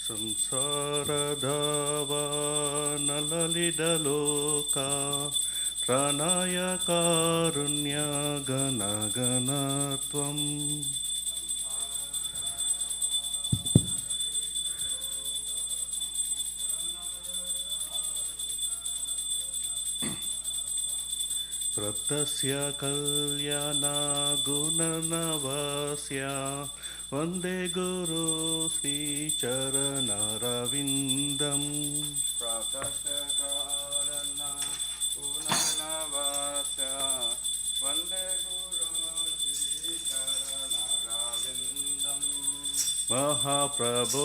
ಸಂಸಾರದವನಲಲಿಡಲೋಕ ತ್ರಾಣಾಯ ಕಾರುಣ್ಯ ಗಣ ಗಣತ್ವಂ ಪ್ರತಸ್ಯ ಕಲ್ಯಾಣ ಗುಣನವಸ್ಯ ವಂದೇ ಗುರು ಶ್ರೀಚರಣರವಿಂದಂ ಪ್ರತಸ್ಯ ಕಲ್ಯಾಣ ಗುಣನವಸ್ಯ ವಂದೇ ಗುರು ಶ್ರೀಚರಣರವಿಂದಂ ಮಹಾಪ್ರಭೋ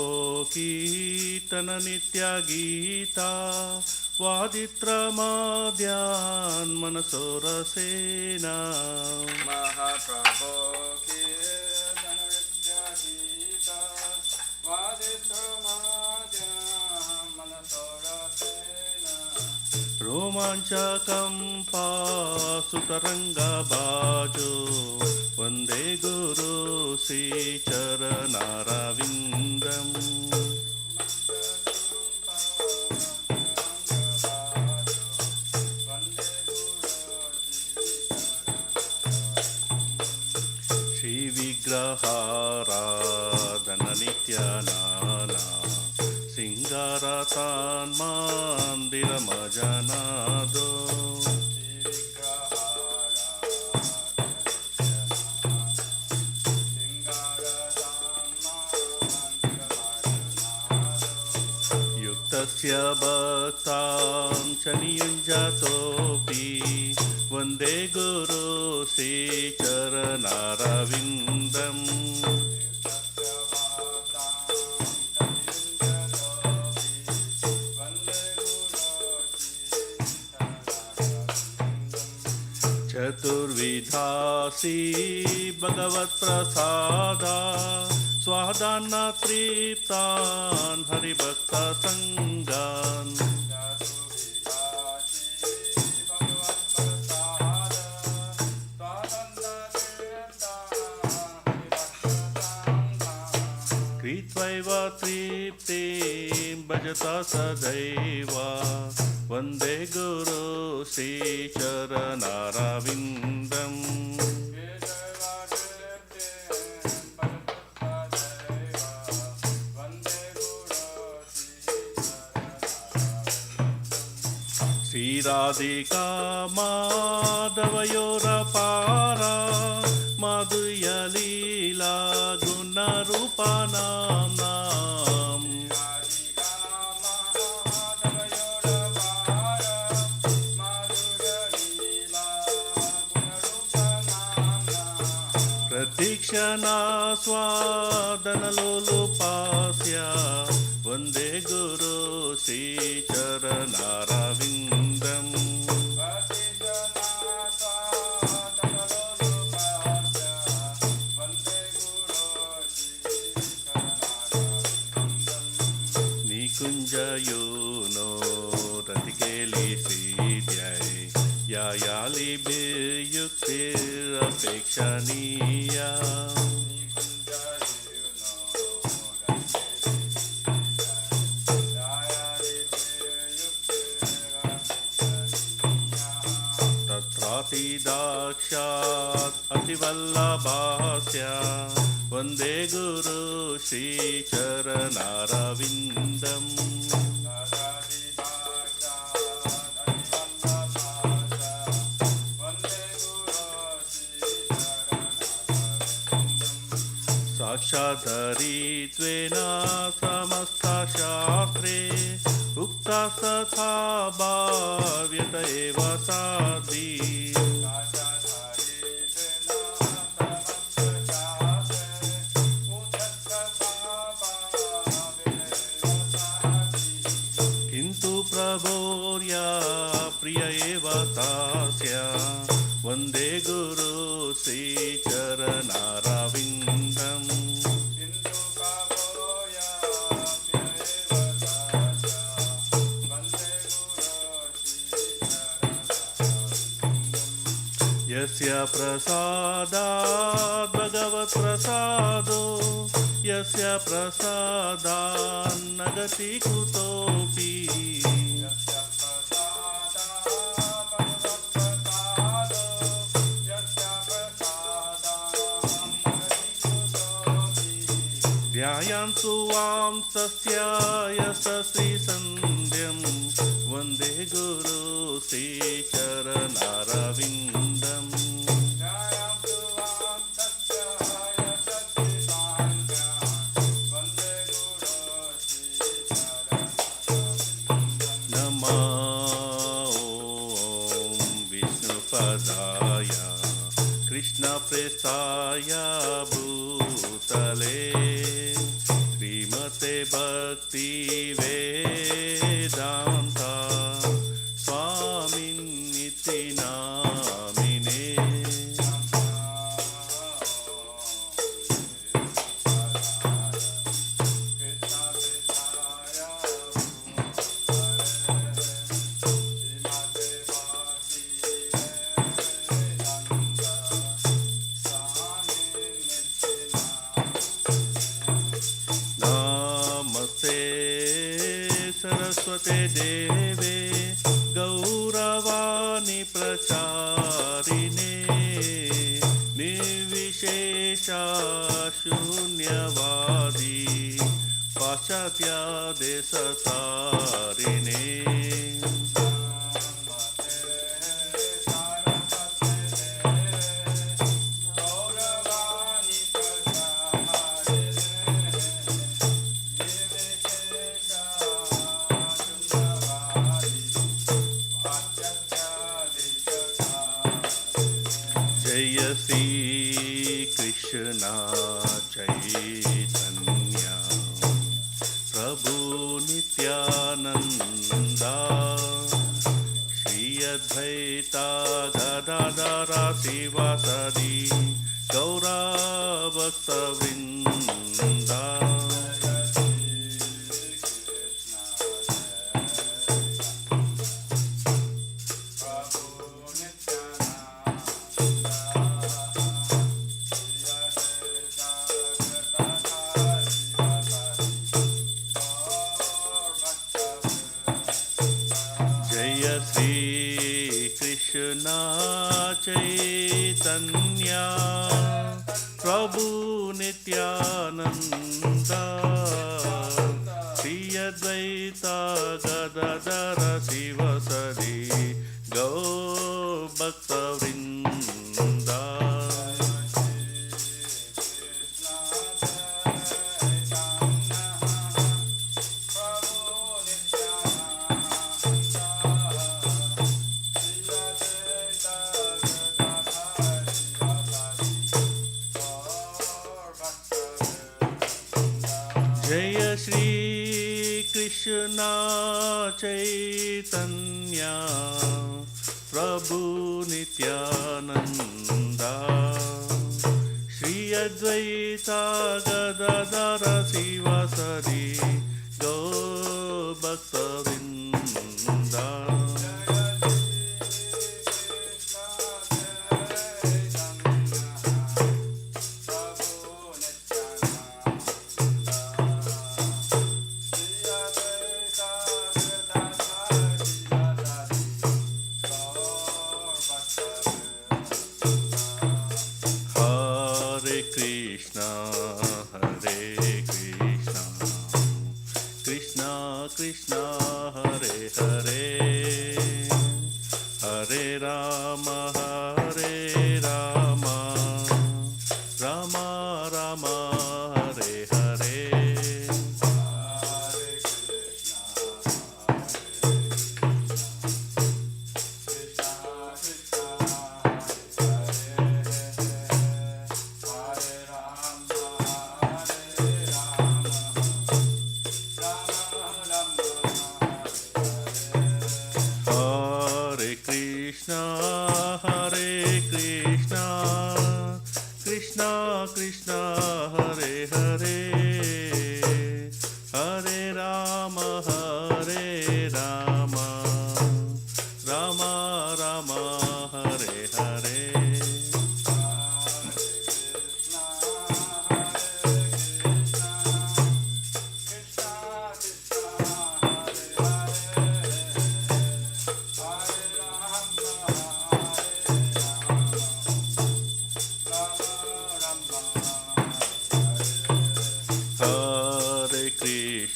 ಕೀರ್ತನ ನಿತ್ಯ ಗೀತಾ ವಾದಿತ್ರಮಾದ್ಯಾನ್ ಮನಸೋರಸೇನಾ ಮಹಾಪ್ರಭೋ ಕೀರ್ತನ ನಿತ್ಯ ಗೀತಾ ವಾದಿತ್ರಮಾದ್ಯಾನ್ ಮನಸೋರಸೇನಾ ರೋಮಾಂಚಕಂಪಾ ಸುತರಂಗಭಾಜೋ ವಂದೇ ಗುರು ಶ್ರೀಚರಣರವಿಂದಂ ಶ್ರೀವಿಗ್ರಹಾರಾಧನ ನಿತ್ಯ ನಾನಾ ಸಿಂಗಾರತಾನ್ ಮಂದಿರ ಮಜನಾದೋ ಯುಕ್ತಸ್ಯ ಭಕ್ತಾಂ ಚ ನಿಯುಂಜತೋಪಿ ವಂದೇ ಗುರು ಶ್ರೀಚರಣರವಿಂದಂ ಚತುರ್ವಿಧಾಸಿ ಭಗವತ್ಪ್ರಸಾದಾ ಸ್ವಾದಾನ್ನ ತೃಪ್ತಾನ್ ಹರಿಭಕ್ತ ಸಂಗಾನ್ कृत्वैव तृप्तिं भजता सदैव वन्दे गुरो श्रीचरणरविन्दम् श्रीराधिका माधवयोरपारा माधुर्यलीला गुणरूपानां प्रतीक्षणा स्वादनलोलुपास्य वन्दे गुरो श्रीचरणरविन्दम् निकुञ्जयोनो रतिकेलिसीद्यै यायालिभिर्युक्तिरपेक्षणीया तत्रातिदाक्षात् अतिवल्लभास्य वन्दे गुरु श्रीचरणरविन्दम् साक्षादरित्वेन समस्तशास्त्रे उक्ता तथा भाव्यत एव साधी किन्तु प्रभोर्या प्रिय एव तास्य वन्दे गुरु श्रीचरणरविन्दम् यस्य प्रसादात् भगवत्प्रसादो यस्य प्रसादान्नगति कुतोऽपि ध्यायन्तु वां तस्य यशस्वीसन्ध्यं वन्दे गुरु श्रीचरणारविन्दम् नमो विष्णुपदाय कृष्णप्रेष्ठाय भूतले श्रीमते भक्तिवेदान्ता स्वामिन्निति नामिने सरस्वते देवे गौरवाणी प्रचारिणे निर्विशेषा शून्यवादी पाश्चात्यादेशतारिणे जय श्री कृष्ण चैतन्य प्रभु नित्यानंदा श्री अद्वैता गदाधर शिवासादि गौरा भक्तवृंदा जय श्री कृष्ण चैतन्य प्रभु नित्यानंदा श्री अद्वैता गदाधर शिवासादि गौर भक्तवृंदा जय श्री कृष्ण चैतन्य प्रभु नित्यानंदा श्री अद्वैता गदाधर शिवासादि गौर भक्तवृंदा Krishna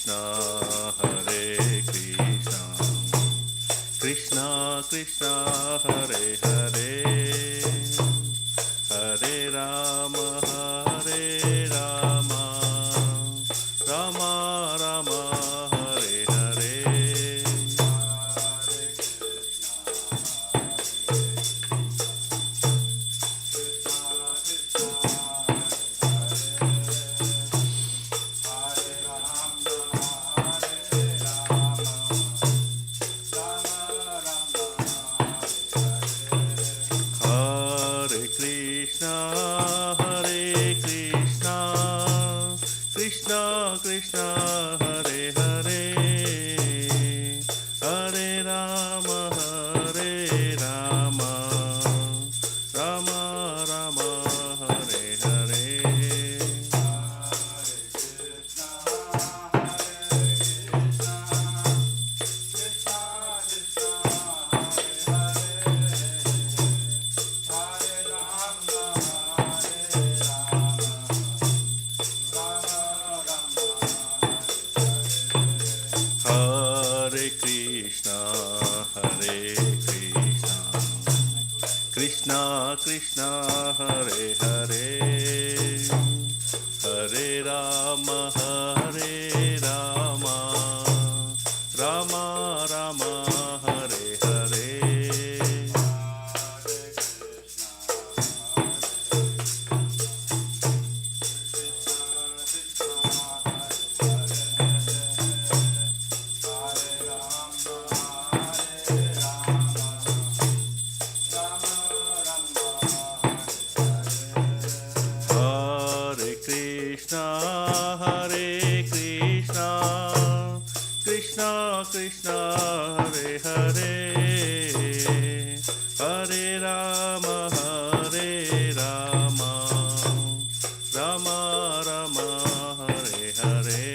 Krishna, Hare Krishna, Krishna Krishna, Hare Hare, Hare Rama, Hare Rama, Rama Rama, Hare Hare. Hare Krishna, Hare Krishna, Krishna Krishna, Hare Hare, Hare Rama, Hare Rama, Rama Rama, Hare Hare. Hare Krishna, Hare Krishna, Krishna Krishna, Hare Hare, Hare Rama, Hare Rama, Rama Rama, Hare Hare.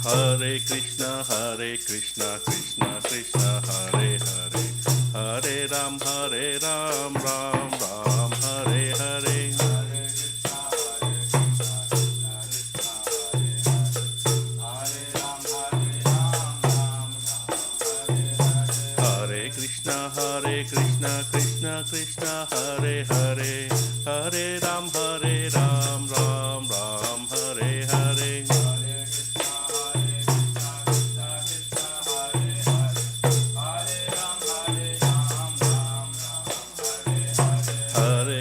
Hare Krishna, Hare Krishna, Krishna Krishna, Hare Hare, Hare Rama, Hare Rama, Rama Rama, Hare Hare. Hare Krishna, Krishna Krishna, Hare Hare, Hare Ram, Ram Ram, Hare Hare. Hare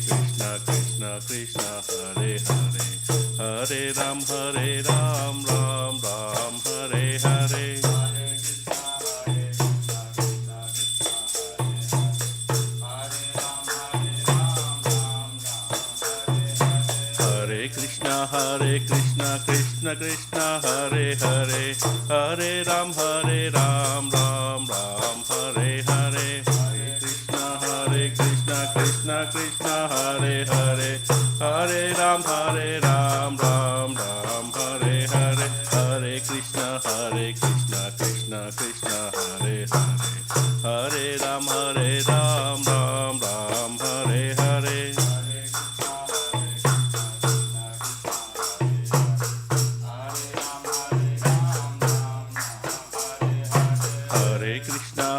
Krishna, Krishna Krishna, Hare Hare, Hare Ram, Ram Ram, Hare Hare. Hare Krishna, Krishna Krishna, Hare Hare, Hare Ram, Ram Ram, Hare Hare. Hare Krishna, Krishna Krishna, Hare Hare, Hare Ram, Ram Ram, Hare Hare. Hare Krishna, Krishna Krishna, Hare Hare, Hare Ram, Ram Ram, Hare Hare.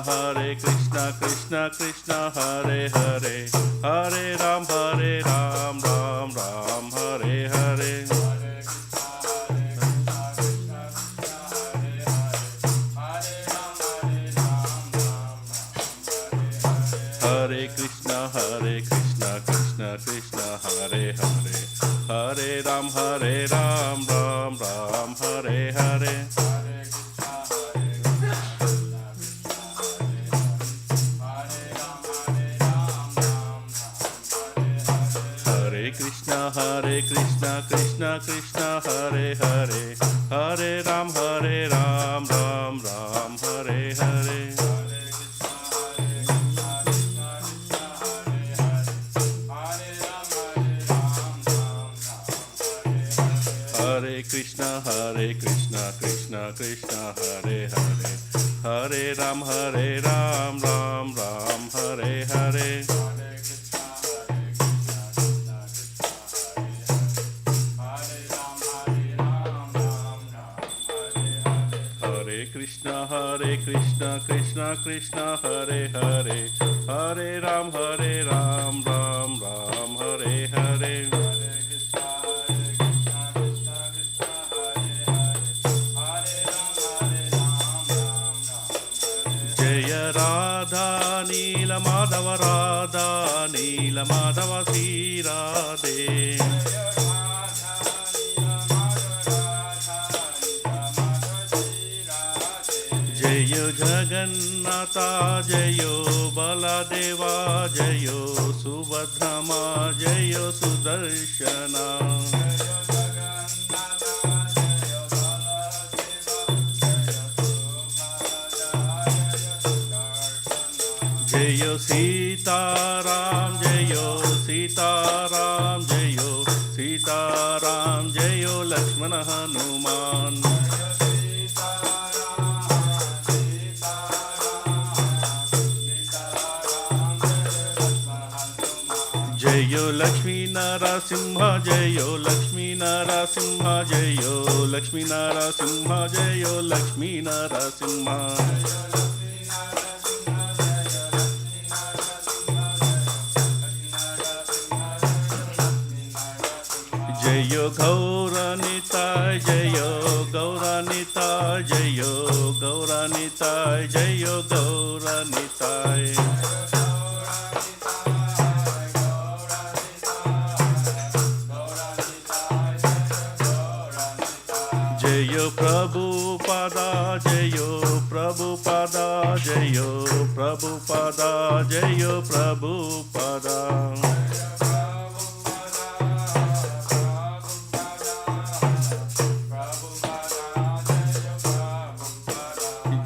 Hare Krishna, Krishna Krishna, Hare Hare, Hare Ram, Ram Hare Hare. Hare Krishna, Krishna Krishna, Hare Hare, Hare Ram, Ram Hare Hare. Hare Krishna, Krishna Krishna, Hare Hare, Hare Ram, Ram Hare Hare. Hare Krishna, Krishna Krishna, Hare Hare, Hare Ram, Ram Hare Hare. Hare Hare Krishna, Krishna Krishna, Hare Hare, Hare Ram, Ram Ram, Hare Hare. Hare Krishna, Krishna Krishna, Hare Hare, Hare Ram, Ram Ram, Hare Hare. Jaya Radha Nila Madhava Radha Nila Madhava Sri Radhe. Jayo Jagannatha Jayo Baladeva Jayo Subhadrama Jayo Sudarshana. Jayo Sitaram Jayo Sitaram Jayo Sitaram Jayo Lakshmana Hanuman. Jayo Lakshmi Narasimha Jayo Lakshmi Narasimha Jayo Lakshmi Narasimha Jayo Lakshmi Narasimha. Jayo Gauranita Jayo Gauranita Jayo Gauranita Jayo Gauranita. Jayo Prabhupada Jayo Prabhupada Jayo Prabhupada Jayo Prabhupada.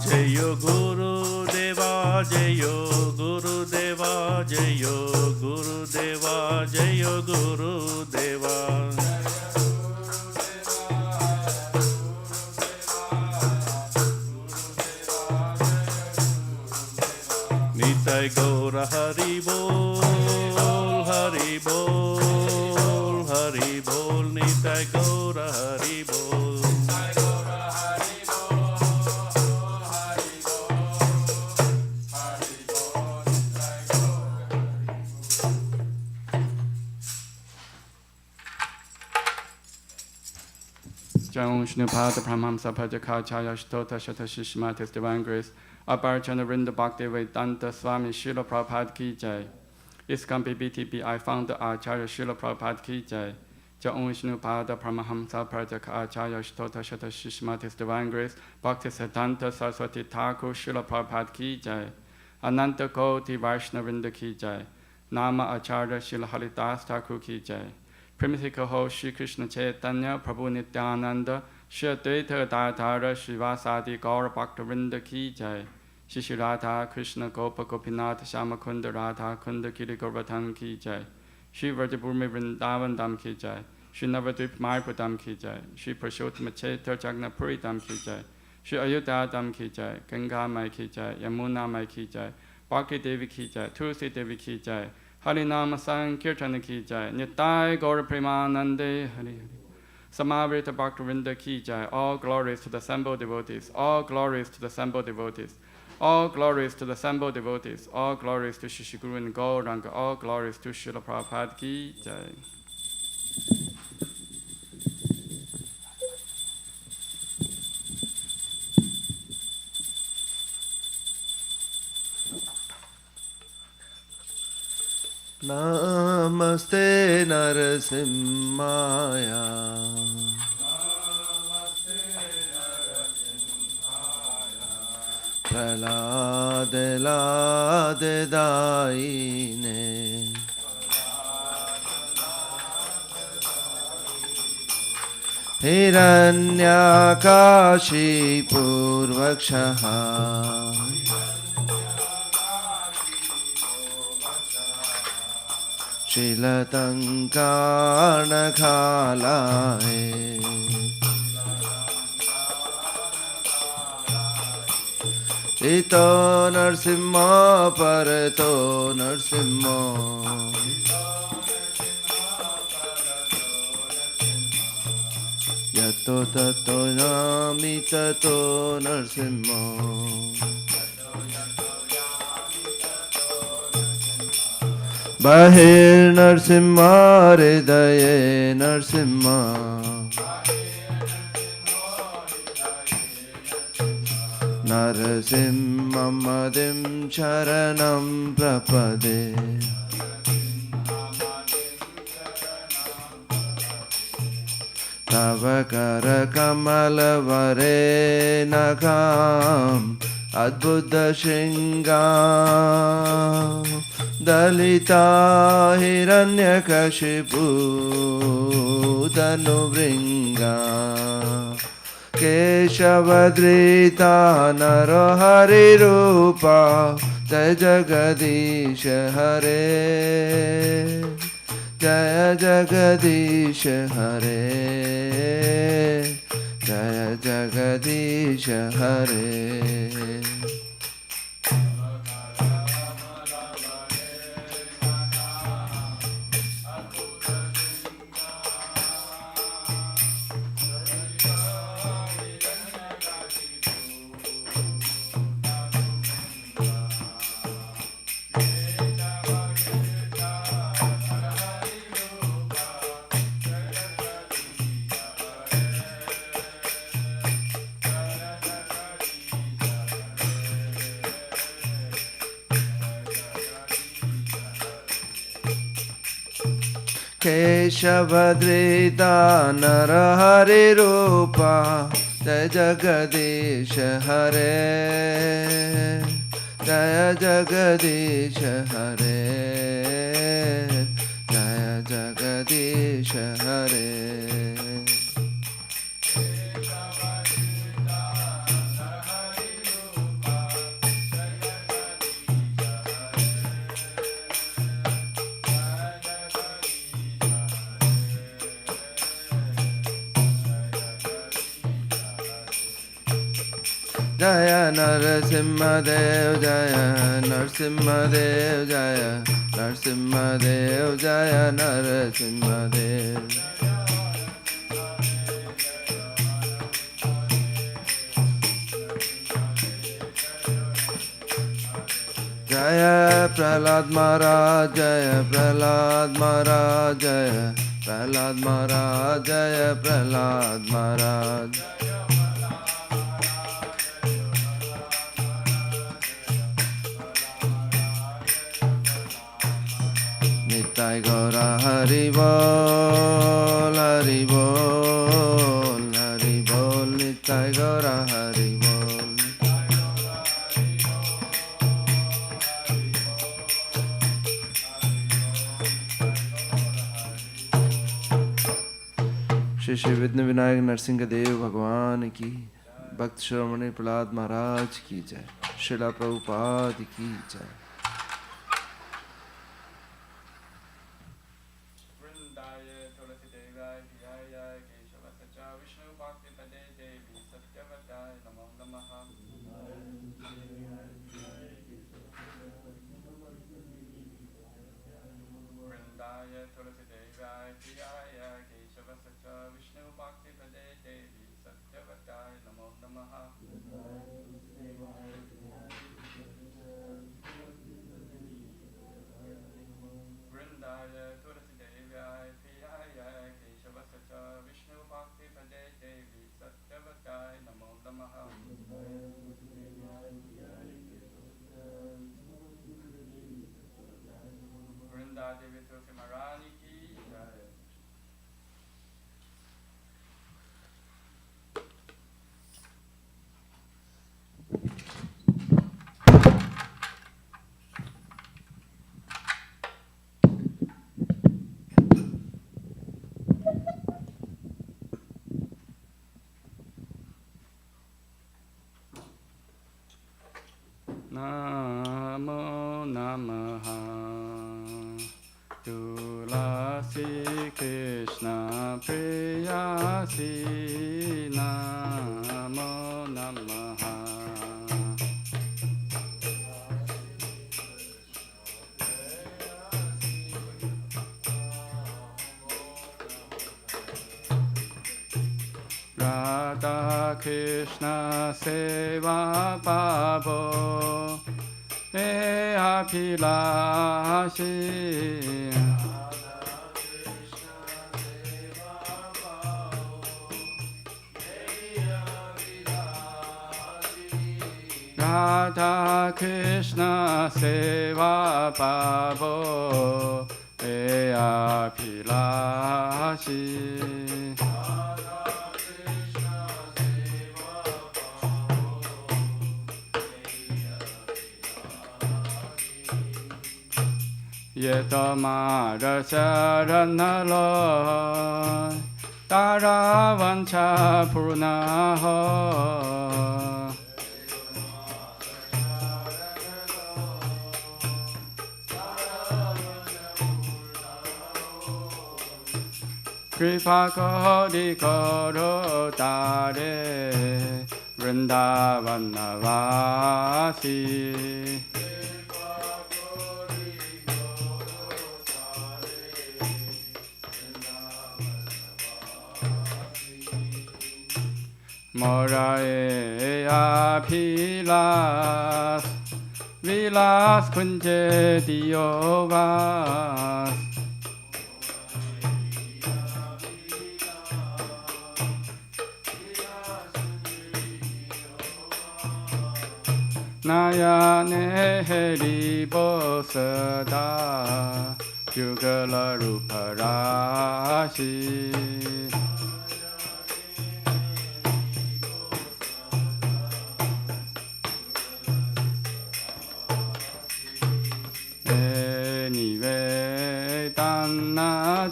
Jayo Guru Deva Jayo Guru Deva Jayo Guru Deva Jayo Guru Deva. Nitai Gaura Hari Bol Hari Bol Hari Bol Nitai Gaura Hari Bol. Jai Vishnu Pada Pramhamsa Pajakacharya Shtota Shatashishmat His Divine Grace. Upper Chandarinda Bhakti Vedanta Swami Srila Prabhupada Ki Jai. ISKCON BBTPI founder Acharya Srila Prabhupada Ki Jai. Jai Vishnu Pada Pramhamsa Pajakacharya Shtota Shatashishmat His Divine Grace. Bhakti Siddhanta Saraswati Thakur Srila Prabhupada Ki Jai. Ananta Koti Vaishnavinda Ki Jai. Nama Acharya Srila Haridas Thakur Ki Jai. Primitive host Shri Krishna Chaitanya Prabhu Nityananda Shri Advaita Gadadhara Srivasadi Gaura Bhaktivinoda Ki Jai. Shri Radha Krishna Gopa Gopinath Shamakunda Radha Kunda Giri Govardhan Ki Jai. Shri Vrajabhumi Vrindavan Dham Ki Jai. Shri Navadvip Mayapur Dham Ki Jai. Shri Purushottam Chaitra Jagnapuri Dham Ki Jai. Shri Ayodhya Dham Ki Jai. Ganga Mai Ki Jai. Yamuna Mai Ki Jai. Bhakti Devi Ki Jai. Tulsi Devi Ki Jai. Harinama Sankirtana Ki Jai. Nitai Gaura Premanande Hari Hari. Samavrita Bhaktivinoda Ki Jai. All glories to the assembled devotees. All glories to the assembled devotees. All glories to the assembled devotees. All glories to Shri Guru and Gauranga. All glories to Srila Prabhupada Ki Jai. Namaste Narasimhaya. Prahlade Lade Daine. Hiranyakashi Purvakshaha. Shilatankarna Khalae. Ito Narsimha Parato Narsimha Yato Tato Nami Tato Narsimha Bahir Narsimha Hridaye Narsimha Narasimhamadim Charanam Prapade Tavakara Kamala Vare Nakam Adbhuta Shringam Dalita Hiranyakashipu Tanuvringa Keshavadrita Narahari Rupa Jaya Jagadish Hare Jaya Jagadish Hare Jaya Jagadish Hare Keshavadrita Narahari Rupa Jaya Jagadish Hare Jaya Jagadish Hare Jaya Jagadish Hare Jaya Narasimha Dev Jaya Narasimha Dev Jaya Narasimha Dev Jaya Narasimha Dev Jaya Prahlad Maharaj Jaya Prahlad Maharaj Jaya Prahlad Maharaj Jaya Prahlad Maharaj Nitai Gaura Hari Bol, Hari Bol, Hari Bol, Nitai Gaura Hari Bol. Shri Shri विघ्न विनायक नरसिंह देव भगवान की, भक्त श्रोमणी प्रहलाद महाराज की जय, श्रीला प्रभुपाद की जय। Namo Namaha Tulasi Krishna Priyasi Namo Namaha Radha Krishna Seva Pavo E Abhilashi Radha Krishna Seva Pavo E Abhilashi Yetamara Sharanalo Taravancha Purnaho Kripa Kodi Koro Tare Vrindavanavasi Morae Apilas Vilas Kunje Diovas Nayane Heribosada Yugala Ruparashi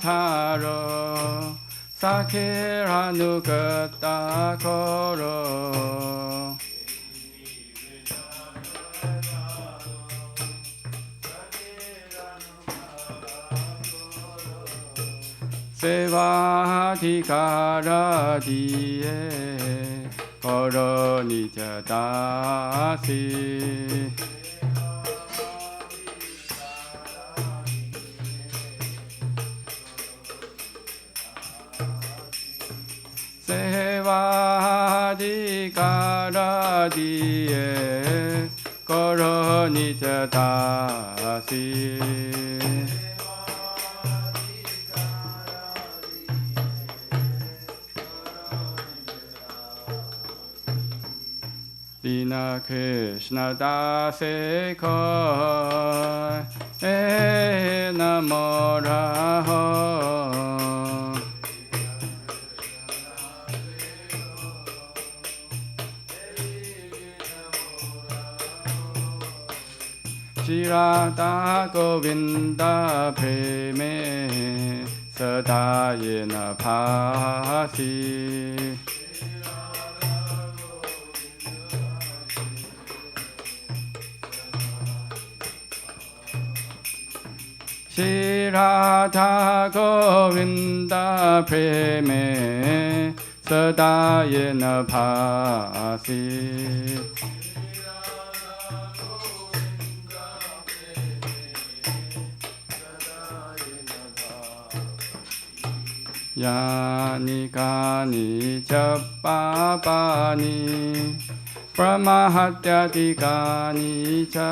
Taro Sakira Nugata Koro Sevadhikara Diye Koro Nijadasi Sevadhikara Diye Koro Nijadasi Dina Krishna Dase Koi E Namo Raho Shirata Govinda Preme Sada Yena Phasi Shirata Govinda Preme Sada Yena Phasi Yani kani chapapani Brahmahatyati kani cha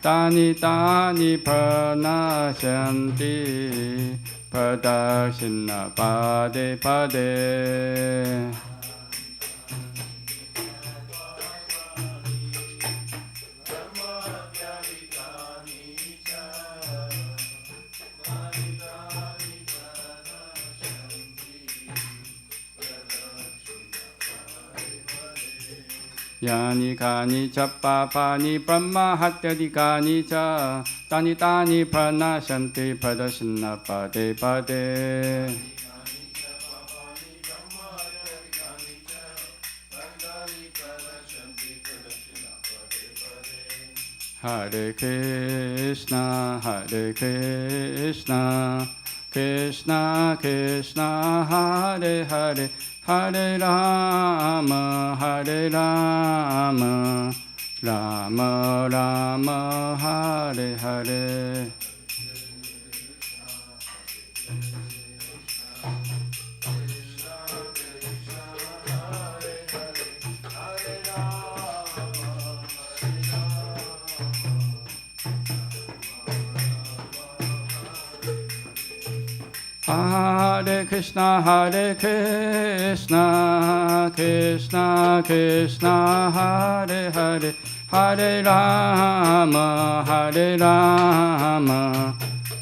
Tani tani pranasyanti Pradakshina pade pade Yani kani chapapani brahmahatyadi kani cha Tani tani pranasyanti pradashina pade pade Hare Krishna, Hare Krishna Krishna Krishna, Hare Hare Hare Rama, Hare Rama, Rama Rama, Hare Hare. Hare Krishna, Krishna Krishna, Hare Hare, Hare Rama,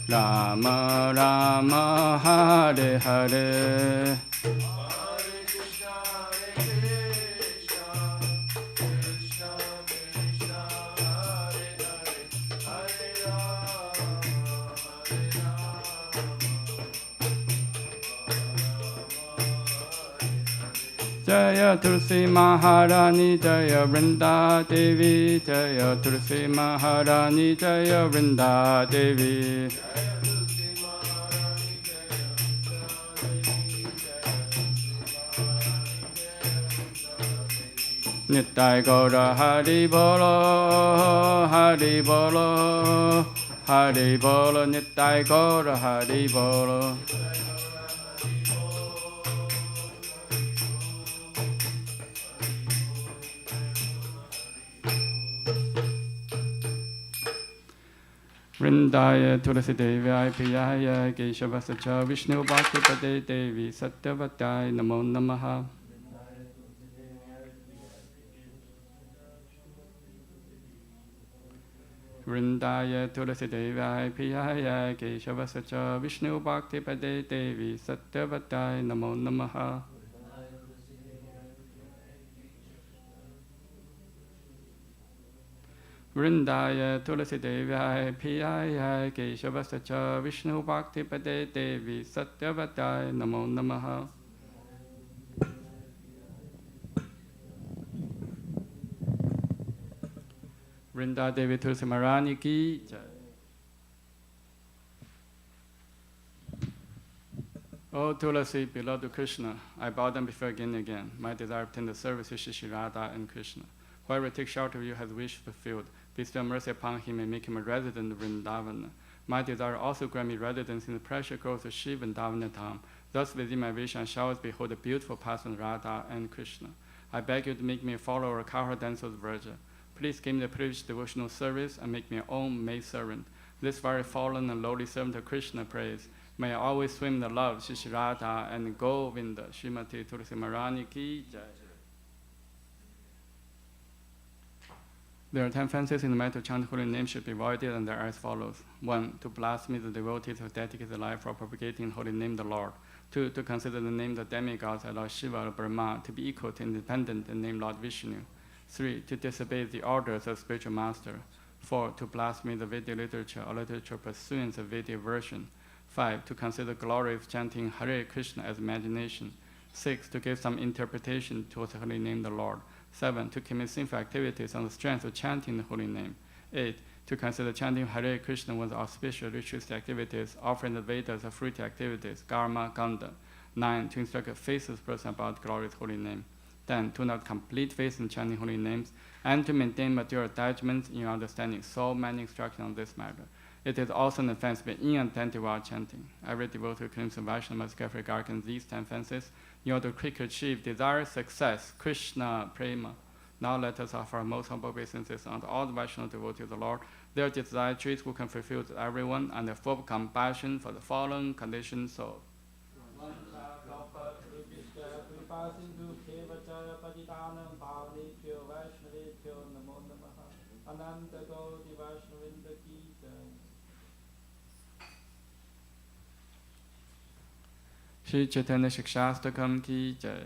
Rama Rama, Hare Hare. Jaya Tulsi Maharani, Jaya Vrinda Devi, Jaya Tulsi Maharani, Jaya Vrinda Devi. Nittai Gaura Hari Bolo, Hari Bolo, Hari Bolo, Nittai Gaura Hari Bolo. Vrindaya Tulasi Devi Priyaya Keshavascha Vishnu Bhakti Devi Satyavatai Namo Namaha. Vrindaya Tulasi Devi Priyaya Keshavascha Vishnu Bhakti Devi Satyavatai Namo Namaha. Vrindaya Tulasi Devi Priyaya Keshavascha Vishnu Bhakti Devi Satyavatai Namo Namaha. Vrinda Devi Tulsi Maharani ki jai. O Tulasi, beloved Krishna, I bow down before you again and again. My desire to obtain the service of Shri Radha and Krishna. Whoever takes shelter of you has wish fulfilled. Bestow mercy upon him and make him a resident of Vrindavana. My desire also grant me residence in the precious groves of Shiva and Davanatam. Thus within my vision I shall always behold the beautiful person Radha and Krishna. I beg you to make me a follower of Kara Dancer's Vraja. Please give me the privileged devotional service and make me your own maid servant. This very fallen and lowly servant of Krishna prays. May I always swim in the love of Shri Radha and Govinda. Srimati Tulsi Maharani ki jai. There are 10 fancies in the matter of chanting holy name should be avoided, and they are as follows. 1. To blaspheme the devotees who dedicate their life for propagating the holy name of the Lord. 2. To consider the name of the demigods like Lord Shiva or Brahma to be equal to independent and name Lord Vishnu. 3. To disobey the orders of spiritual master. 4. To blaspheme the Vedic literature or literature pursuance of Vedic version. 5. To consider glory of chanting Hare Krishna as imagination. 6. To give some interpretation towards the holy name of the Lord. 7. To commit sinful activities on the strength of chanting the holy name. 8. To consider chanting Hare Krishna one of the auspicious ritualistic activities, offering the Vedas of fruity activities, karma, ganda. 9. To instruct a faithless person about the glorious holy name. 10. To not complete faith in chanting holy names, and to maintain material attachments in your understanding. So many instructions on this matter. It is also an offense to be inattentive while chanting. Every devotee who claims Vaishnava must carefully guard against these 10 offenses in order to quickly achieve desired success, Krishna Prema. Now let us offer our most humble obeisances unto all the Vaishnava devotees of the Lord, their desired trees who can fulfill to everyone, and their full compassion for the fallen conditioned soul. Shri Chaitanya Shikshastakam ki jai.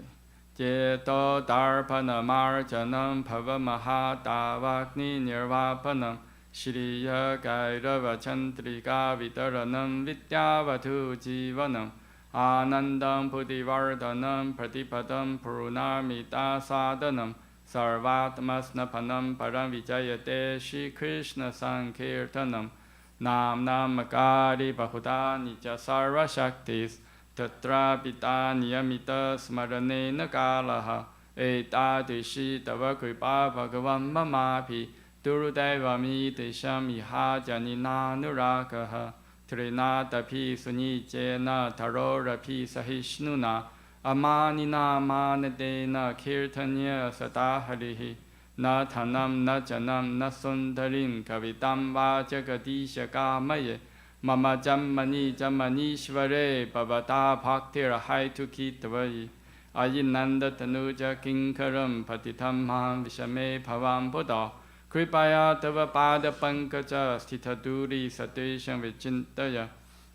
Jeto darpana marjanam bhava mahadavagni nirvapanam Shriya gairava chandrika vitaranam vidyavatu jivanam Anandam pudivardhanam pratipadam purnamita sadhanam Sarvatmasnapanam param vijayate Shri Krishna Sankirtanam Nam namakari bahuda nija sarva shaktis Tatra pita niyamita smaranena kalaha Etadishi tava kripa bhagavan mamapi Durudevami tesham iha janina nurakaha Trinatapi sunijena tarorapi sahishnuna Amanina manadena kirtanya sataharihi Na thanam na janam na sundarin kavitam va jagadisha kamaye Mama Jammani Jammanishvare Bhavata Bhaktir Haitu Kitavai Ayinanda Tanuja Kinkaram Patitam Maham Vishame Bhavam Buddha Kripaya Tava Pada Pankaja Sthitaduri Satesham Vichintaya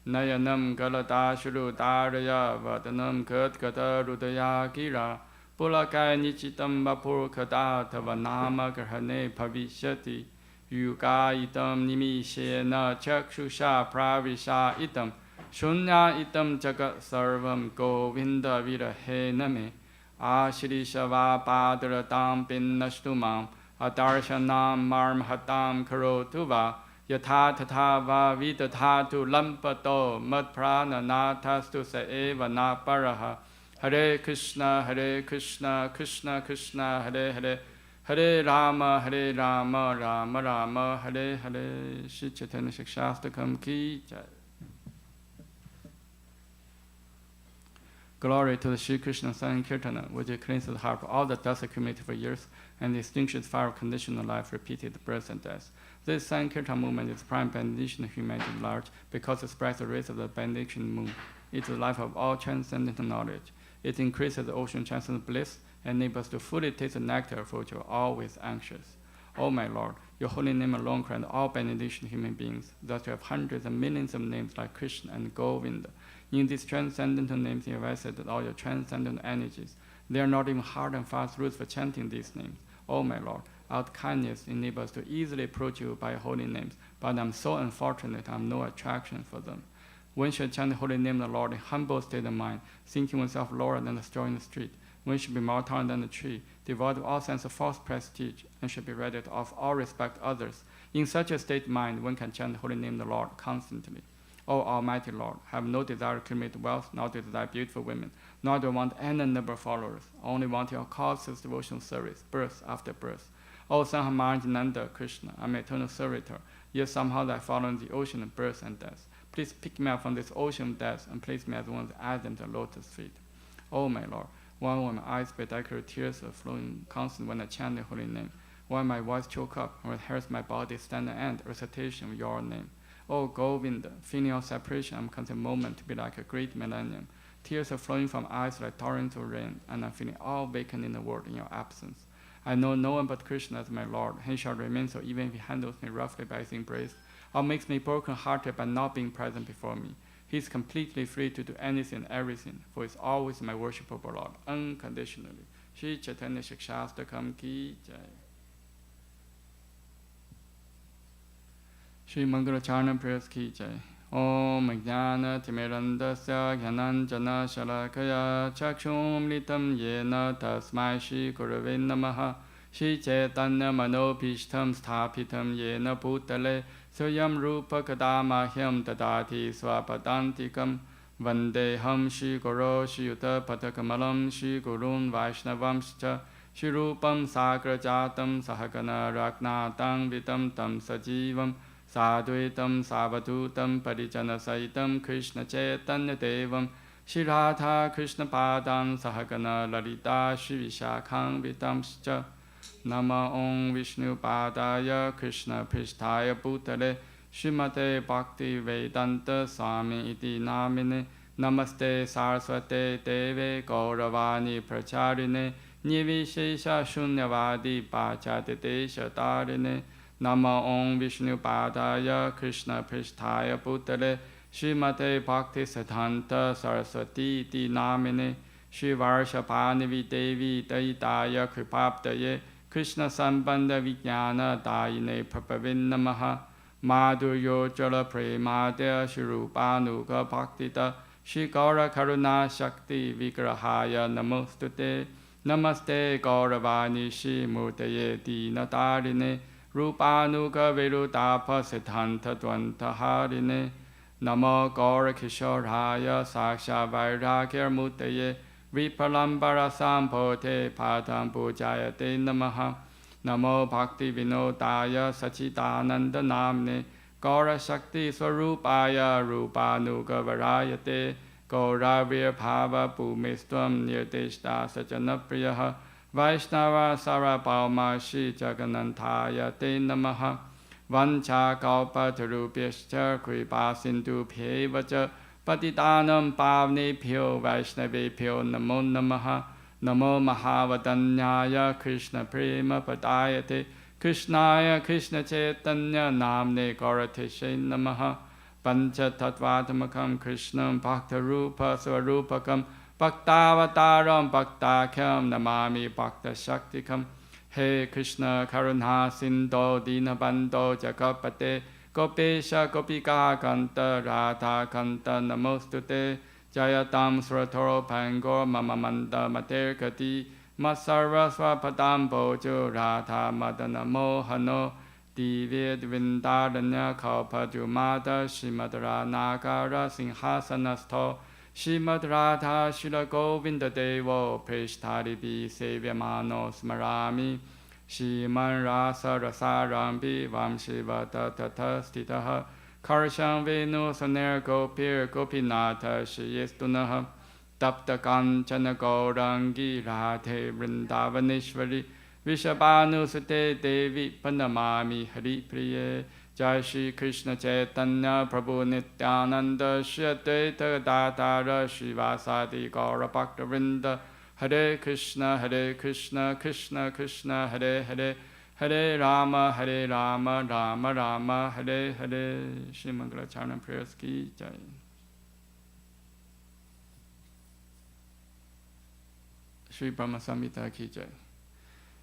Nayanam Galata Shuru Daraya Vadanam Katkata Rudaya Gira Pulakai Nichitam Vapur Kada Tava Nama Grahane Bhavishyati Yuga itam nimishena chakshusha pravisha itam shunya itam jagat sarvam govinda virahe name ashirisha padaratam pinnashtumam adarshanam marmhatam karotu va yatha tatha va vidathatu lampato madprana nathastu sa eva na paraha Hare Krishna Krishna Krishna Hare Hare Hare Rama, Rama Rama, Hare Hare. Shri Chaitanya Shastakam Ki Jai. Glory to the Shri Krishna Sankirtana, which cleanses the heart of all the dust accumulated for years and extinguishes fire of conditional life, repeated birth and death. This Sankirtan movement is prime benediction of humanity at large because it spreads the rays of the benediction moon. It is the life of all transcendent knowledge. It increases the ocean transcendent bliss and enables us to fully taste the nectar for which you are always anxious. O my Lord, your holy name alone grants all benediction to human beings. Thus you have hundreds and millions of names like Krishna and Govinda. In these transcendental names you have vested all your transcendental energies. They are not even hard and fast rules for chanting these names. O my Lord, out kindness enables us to easily approach you by holy names, but I am so unfortunate I have no attraction for them. One should chant the holy name of the Lord in humble state of mind, thinking oneself lower than the straw in the street. One should be more tolerant than the tree, devoid of all sense of false prestige, and should be ready to offer all respect to others. In such a state of mind, one can chant the holy name of the Lord constantly. O Almighty Lord, I have no desire to accumulate wealth, nor to desire beautiful women, nor do I want any number of followers. I only want your causeless devotional service, birth after birth. O Son of Mahajananda Krishna, I am eternal servitor, yet somehow I fall in the ocean of birth and death. Please pick me up from this ocean of death and place me as one of the ardent lotus feet. O my Lord, while my eyes bedecked tears are flowing constant when I chant the holy name, while my voice choke up and hurts my body stand and end recitation of your name. O Govinda, feeling your separation, I'm considered a moment to be like a great millennium. Tears are flowing from eyes like torrents of rain, and I'm feeling all vacant in the world in your absence. I know no one but Krishna as my Lord. He shall remain so even if he handles me roughly by his embrace, or makes me broken-hearted by not being present before me. He is completely free to do anything and everything, for he is always my worshipable Lord, unconditionally. Shri Chaitanya Shastakam Ki Jai. Shri Mangala Charna Prayers Ki Jai. Om Jnana Timirandasya Jnananjana Shalakaya Chakshum Litam Yena Tasmai Shri Gurave Namaha Shri Chaitanya Manopishtam Sthapitam Yena Bhutale Soyam Rupa Kadamahyam Tadati Swapadantikam Vandeham Shri Guru Shri Yuta Patakamalam Shri Gurun Vaishnavamscha Shri Rupam Sagrajatam Sahagana Ragnatam Vitam Tam Sajivam Sadhuitam Savadutam Parijana Saitam Krishna Chaitanya Devam Shri Radha Krishna Padam Sahagana Lalita Shri Vishakham Vitamscha Nama Om Vishnu Padaya Krishna Pristhaya Bhutale Srimate Bhakti Vedanta Swami Iti Namine Namaste Saraswate Deve Gauravani Pracharine Nivishesha Shunyavadi Pachadite Shatarine Nama Om Vishnu Padaya Krishna Pristhaya Bhutale Srimate Bhakti Siddhanta Saraswati Iti Namine Shri Varshapani Devi Daitaya Kripaptaye Krishna Sambandha Vijnana Dayine Prabhavin Namaha Madhuryo Jala Premadya Shri Rupanuga Bhaktita Shri Gaura Karuna Shakti Vigrahaya Namostute Namaste Gauravani Shri Murtaye Dinatarine Rupanuga Virudapa Siddhanta Dvanta Harine Namo Gaura Kishoraya Saksha Vairagya Murtaye Vipalambara Sampote Padam Pujayate Namaha Namo Bhakti Vinodaya Sachidananda Namne Gaura Shakti Swarupaya Rupanuga Varayate Gauravir Bhava Bhumistvam Nirdishta Sajanapriyaha Vaishnava Sarabhauma Shri Jagananthaya Te Namaha วัญชาเกาปะทรูเปียชเจคุยปาสินตุเพวะเจปฏิตานัมปาวเนเพียวไวชนเวเพียวนะโมนะมหะนะโมมหาวตัญญายะคริชนเพรมปตายเตคริชนายะคริชนเจตัญญานามเนกรเทเชนะมหะปัญจทัตวาธรรมคัมคริชนัมภักตรูปสวรูปคัมปักตาวตารัมปักตาคัมนามามิปักตชักติคัมเฮคริชนาคารุณาสินโตดีนบันโตจักปเตโกเปชะโกปิกากันตราธากันตนโมสตุเตจายตัมสุรโทพังโกมะมะมันตมะเตกติมัสสารสวะปตัมโปจุราธามัตนะโมหโนดีเวดวินดารัญญาเขาพจุมาตชิมัตรานาการสิงหาสนัสโทชิมัตราธาชิลโกวินเดเตโวเพชธาริปีเสวมาโนสมรามิชิมันราสรสารัมปิวัมชิวัตตถสติตะคารชังเวนุสเนรโกพิรโกพินาทชิเยสตุนะตัปตกันชนโกรังกีราเทบรินดาวนิชวรีวิชปานุสเตเตวิปนมามิหริปริเยจายชีคริชนเจตัญญาพระบุนิตานันดเชเตเตตาตาระชิวาสาติกรปักตรินดHare Krishna Hare Krishna Krishna Krishna Hare Hare Hare Rama Rama Rama Hare Hare Shri Mangala Charna Prayers Ki Jai Shri Brahma Samhita Ki Jai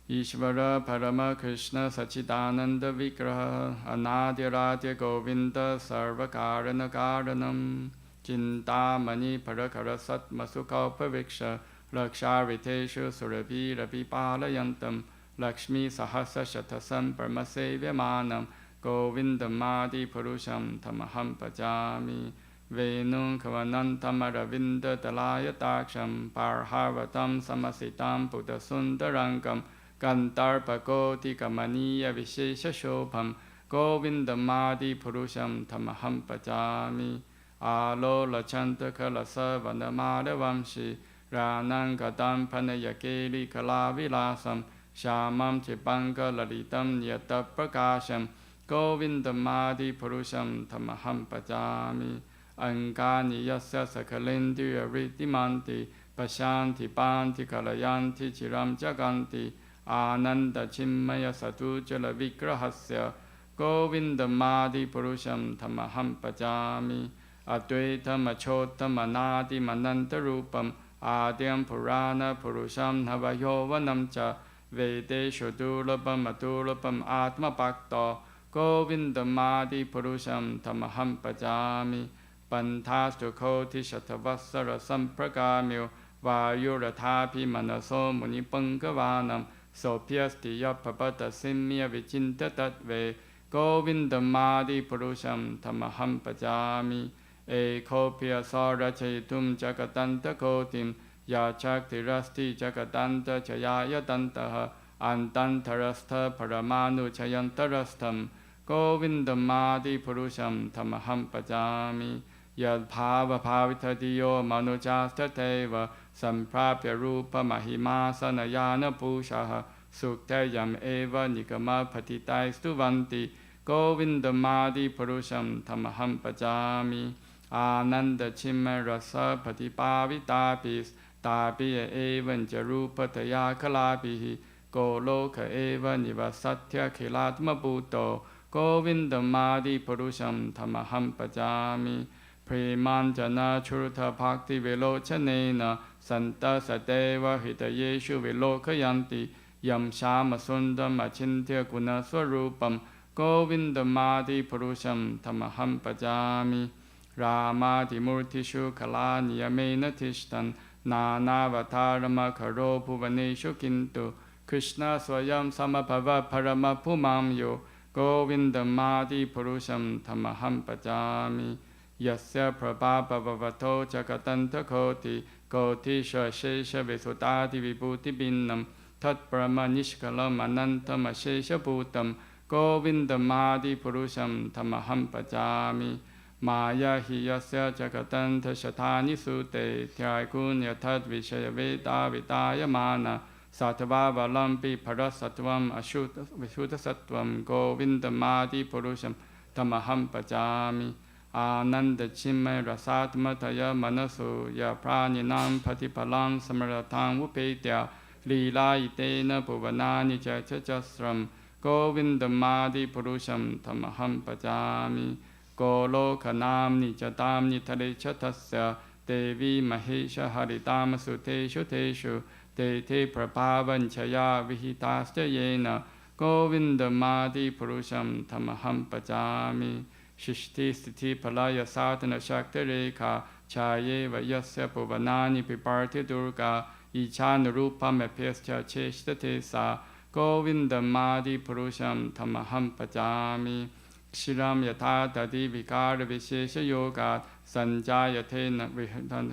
Ishvara Parama Krishna Sachidananda Vigraha Anadiraja Govinda Sarvakarana Karanam Chintamani Parakara Satmasukalpa Viksha Lakshārviteshu Surabhi Rabi Palayantam Lakshmi Sahasa Shatasam Parmasevyamanam Govindam Adi Purusham Tamaham Pajami Venum Kavanantam Aravinda Dalayatакsham Parhavatam Samasitam Buddhasundarangam Gantarpakoti Kamaniya Vishesha Shobham Govindam Adi Purusham Tamaham Pajami Alo Lachanta Kalasa Vandamadavamshi Ranang Gadam Panayakeli Kalavilasam Shamam Chipanga Lalitam Yataprakasham Govindamadi Purusham Tamaham Pajami Angani Yasya Sakalendiya Ritimanti Pashanti Panti Kalayanti Chiram Jaganti Ananda Chimmaya Satu Jala Vigrahasya Govindamadi Purusham Tamaham Pajami Advaitam Achotam Anadi Manantarupam Adyam Purana Purusham Navayovanam Cha Vedeshu Durlabam Adurlabam Atma Bhakta Govindamadi Purusham Tamaham Pajami Pantastu Koti Shatavassara Sampragamyo Vayurathapi Manaso Muni Pangavanam Sopyasti Yapapata Simya Vichinta Tatve Govindamadi Purusham Tamaham Pajami Ekopya Sarachayitum Jagatanta Kotim Yachakti Rasti Jagatanta Chayayatantaha Antantarastha Paramanu Chayantarastham Govindamadi Purusham Tamaham Pajami Yad Bhava Bhavitadiyo Manujastateva Samprapya Rupa Mahimasanayana Pushaha Suktayam Eva Nikama Patitai Stuvanti Govindamadi Purusham Tamaham Pajami Ananda Chimma Rasa Patipavitapis Tapiya Evan Jarupataya Kalapihi Goloka Eva Nivasatya Kilatma Bhuto Govindamadi Purusham Tamaham Pajami Premanjana Churta Bhakti Vilochanena Santa Sadeva Hitayeshu Vilokayanti Yam Shama Sundam Achintya Guna Swarupam Govindamadi Purusham Tamaham Pajami Ramadi Murtishu Kalaniyamena Tishtan Nanavatarama Karo Bhuvaneshu Kintu Krishna Swayam Samabhava Parama Pumamyo Govindamadi Purusham Tamaham Pajami Yasya Prabhavavato Jagatanta Koti Koti Shashesha Visudadi Vibhuti Binnam Tat Brahma Nishkalam Anantam Ashesha Bhutam Govindamadi Purusham Tamaham Pajami Maya Hiyasya Jagatanta Shatani Sute Tyaikunya Tad Vishaya Veda Vidaya Mana Sattva Valampi Parasattvam Ashuddhasattvam Govindamadi Purusham Tamaham Pajami Ananda Chimme Rasatmataya Manasu Ya Praninam Patipalam Samaratam Upetya Lila Itena Puvanani Chachasram Govindamadi Purusham Tamaham Pajami Golokanam Nichatam Nitale Chatasya Devi Mahesha Haritama Suteshu Teshu Te Te Prabhavanchaya Vihitasya Yena Govindamadi Purusham Tamaham Pajami Shishti Sthiti Palaya Satana Shakti Rekha Chaye Vayasya Puvanani Piparti Durga Ichana Rupam Epescha Cheshtate Sa Govindamadi Purusham Tamaham Pajami Kshiram Yatha Tadi Vikara Vishesha Yoga Sanjayate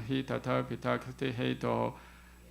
Hitata Pitakati Heto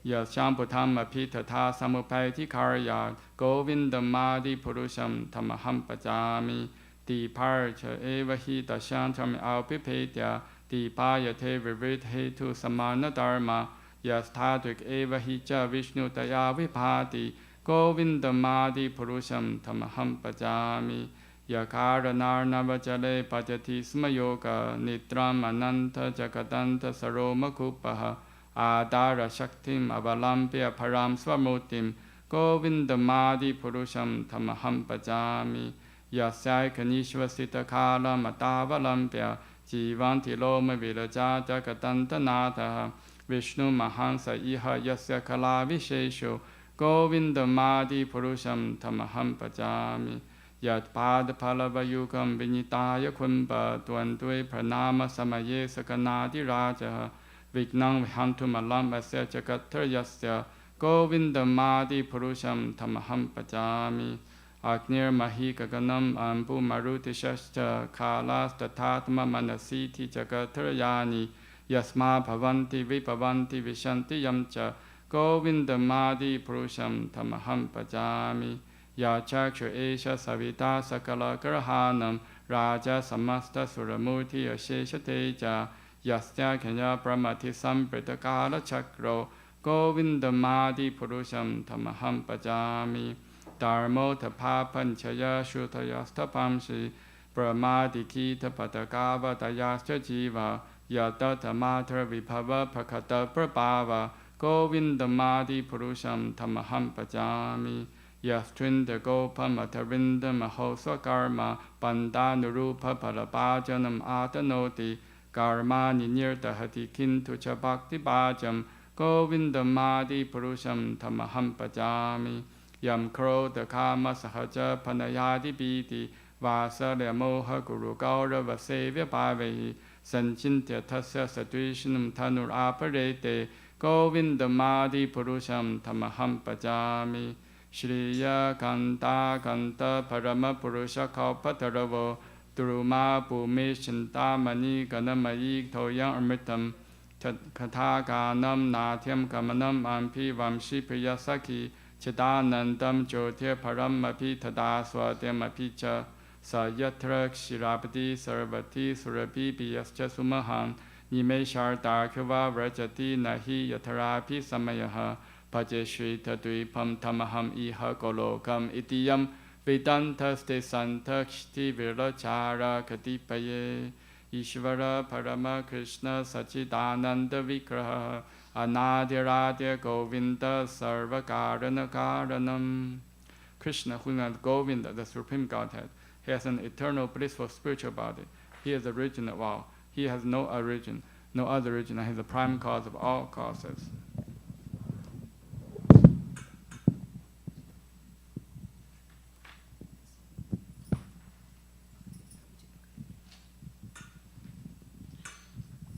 Yashamputam Apitata Samupati Karya Govindamadi Purusham Tamaham Pajami Deparcha Eva Hita Shantam Alpipetya Dipayate Vivrit Hetu Samana Dharma Yastatrik Eva Hicha Vishnu Taya Vipati Govindamadi Purusham Tamaham Pajami Yakara Narnava Jale Pajati Smayoga Nitram Ananta Jagadanta Saroma Kupaha Adara Shaktim Avalampya Param Swamutim Govindamadi Purusham Tamaham Pajami Yasai Kanishvasita Kala Matavalampya Jivanti Loma Vilaja Jagadanta Nataha Vishnu Mahansa Iha Yasya Kala Vishesho Govindamadi Purusham Tamaham Pajami Yat Pada Palavayukam Vinitaya Kumba Dwandwe Pranama Samaye Sakanadi Raja Vignam Vihantum Alam Asya Jagatar Yasya Govindamadi Purusham Tamaham Pajami Agnir Mahi Gaganam Ambu Maruti Shashta Kalas Tatatma Manasiti Jagatar Yani Yasma Bhavanti Vipavanti Vishanti Yamcha Govindamadi Purusham Tamaham Pajami Ya Chakshu Esha Savita Sakala Grahanam Raja Samasta Suramurti Ashesha Teja Yasya Kanya Brahmati Samprita Kala Chakro Govindamadi Purusham Tamaham Pajami Dharmo Tapa Panchaya Shutayasta Pamshi Brahmadi Kita Patagava Dayasya Jiva Yata Tamatra Vibhava Prakata Prabhava Govindamadi Purusham Tamaham Pajami Yastrinda Gopam Atarinda Mahosa Karma Bandanurupa Palabajanam Atanoti Karma Ninirta Hati Kintu Chabakti Bajam Govindamadi Purusham Tamaham Pajami Yam Kro Dakama Sahaja Panayadi Biti Vasarya Moha Guru Gaura Vasevya Bhavehi Sanchintya Tasya Sadvishnam Tanur Aparete Govindamadi Purusham Tamaham Pajami Shriya Kanta Kanta Parama Purusha Kalpataravo Duruma Bhumi Shintamani Ganamayi Toyang Amritam Kathaganam Natyam Kamanam Ampi Vamshi Priyasaki Chidanandam Jyotir Paramapi Tadaswadyam Apicha Sayatra Kshirapati Sarvati Surapi Piyascha Sumahan Nimeshar Darkava Rajati Nahi Yatarapi Samayaha Pajeshri Tadvipam Tamaham Iha Golokam Itiyam Vedantaste Santakshti Virachara Katipaye Ishvara Parama Krishna Sachidananda Vigraha Anadiradya Govinda Sarvakarana Karanam. Krishna, who is Govinda, the Supreme Godhead, he has an eternal blissful spiritual body. He is the origin of all. He has no origin, no other origin, and he is the prime cause of all causes.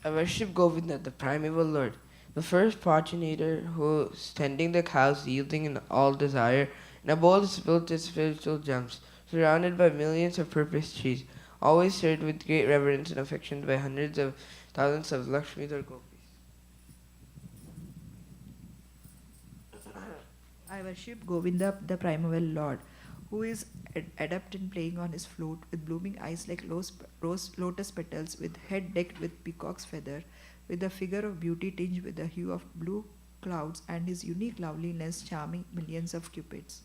I worship Govinda, the primeval Lord, the first progenitor who, tending the cows, yielding in all desire, in a bowl spilled its spiritual gems, surrounded by millions of purple trees, always served with great reverence and affection by hundreds of thousands of Lakshmis or Gopis. I worship Govinda, the primeval Lord, who is adept in playing on his flute, with blooming eyes like rose lotus petals, with head decked with peacock's feather, with a figure of beauty tinged with the hue of blue clouds and his unique loveliness charming millions of cupids.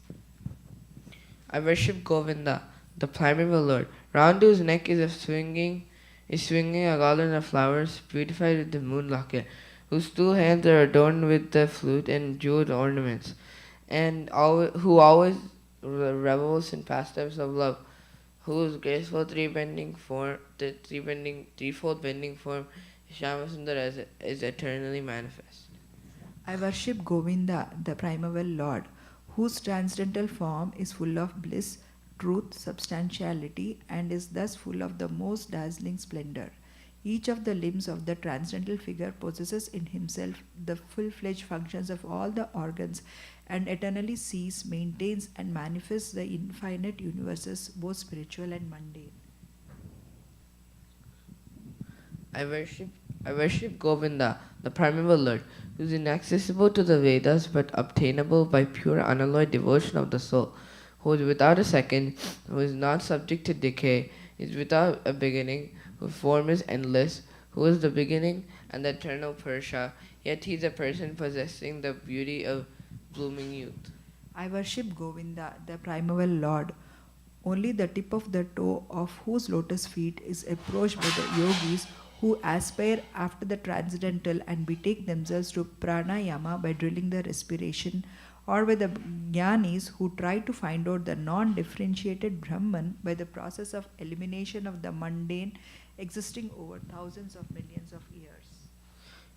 I worship Govinda, the primeval Lord, round whose neck is swinging a garland of flowers beautified with the moon locket, whose two hands are adorned with the flute and jeweled ornaments, and who always revels in pastimes of love, whose graceful threefold bending form, Shyamasundara, is eternally manifest. I worship Govinda, the primeval Lord, whose transcendental form is full of bliss, truth, substantiality, and is thus full of the most dazzling splendor. Each of the limbs of the transcendental figure possesses in himself the full-fledged functions of all the organs and eternally sees, maintains, and manifests the infinite universes, both spiritual and mundane. I worship Govinda, the primeval Lord, who is inaccessible to the Vedas but obtainable by pure unalloyed devotion of the soul, who is without a second, who is not subject to decay, is without a beginning, whose form is endless, who is the beginning and the eternal Purusha, yet he is a person possessing the beauty of blooming youth. I worship Govinda, the primeval Lord. Only the tip of the toe of whose lotus feet is approached by the yogis who aspire after the transcendental and betake themselves to pranayama by drilling the respiration, or by the jnanis who try to find out the non-differentiated Brahman by the process of elimination of the mundane existing over thousands of millions of years.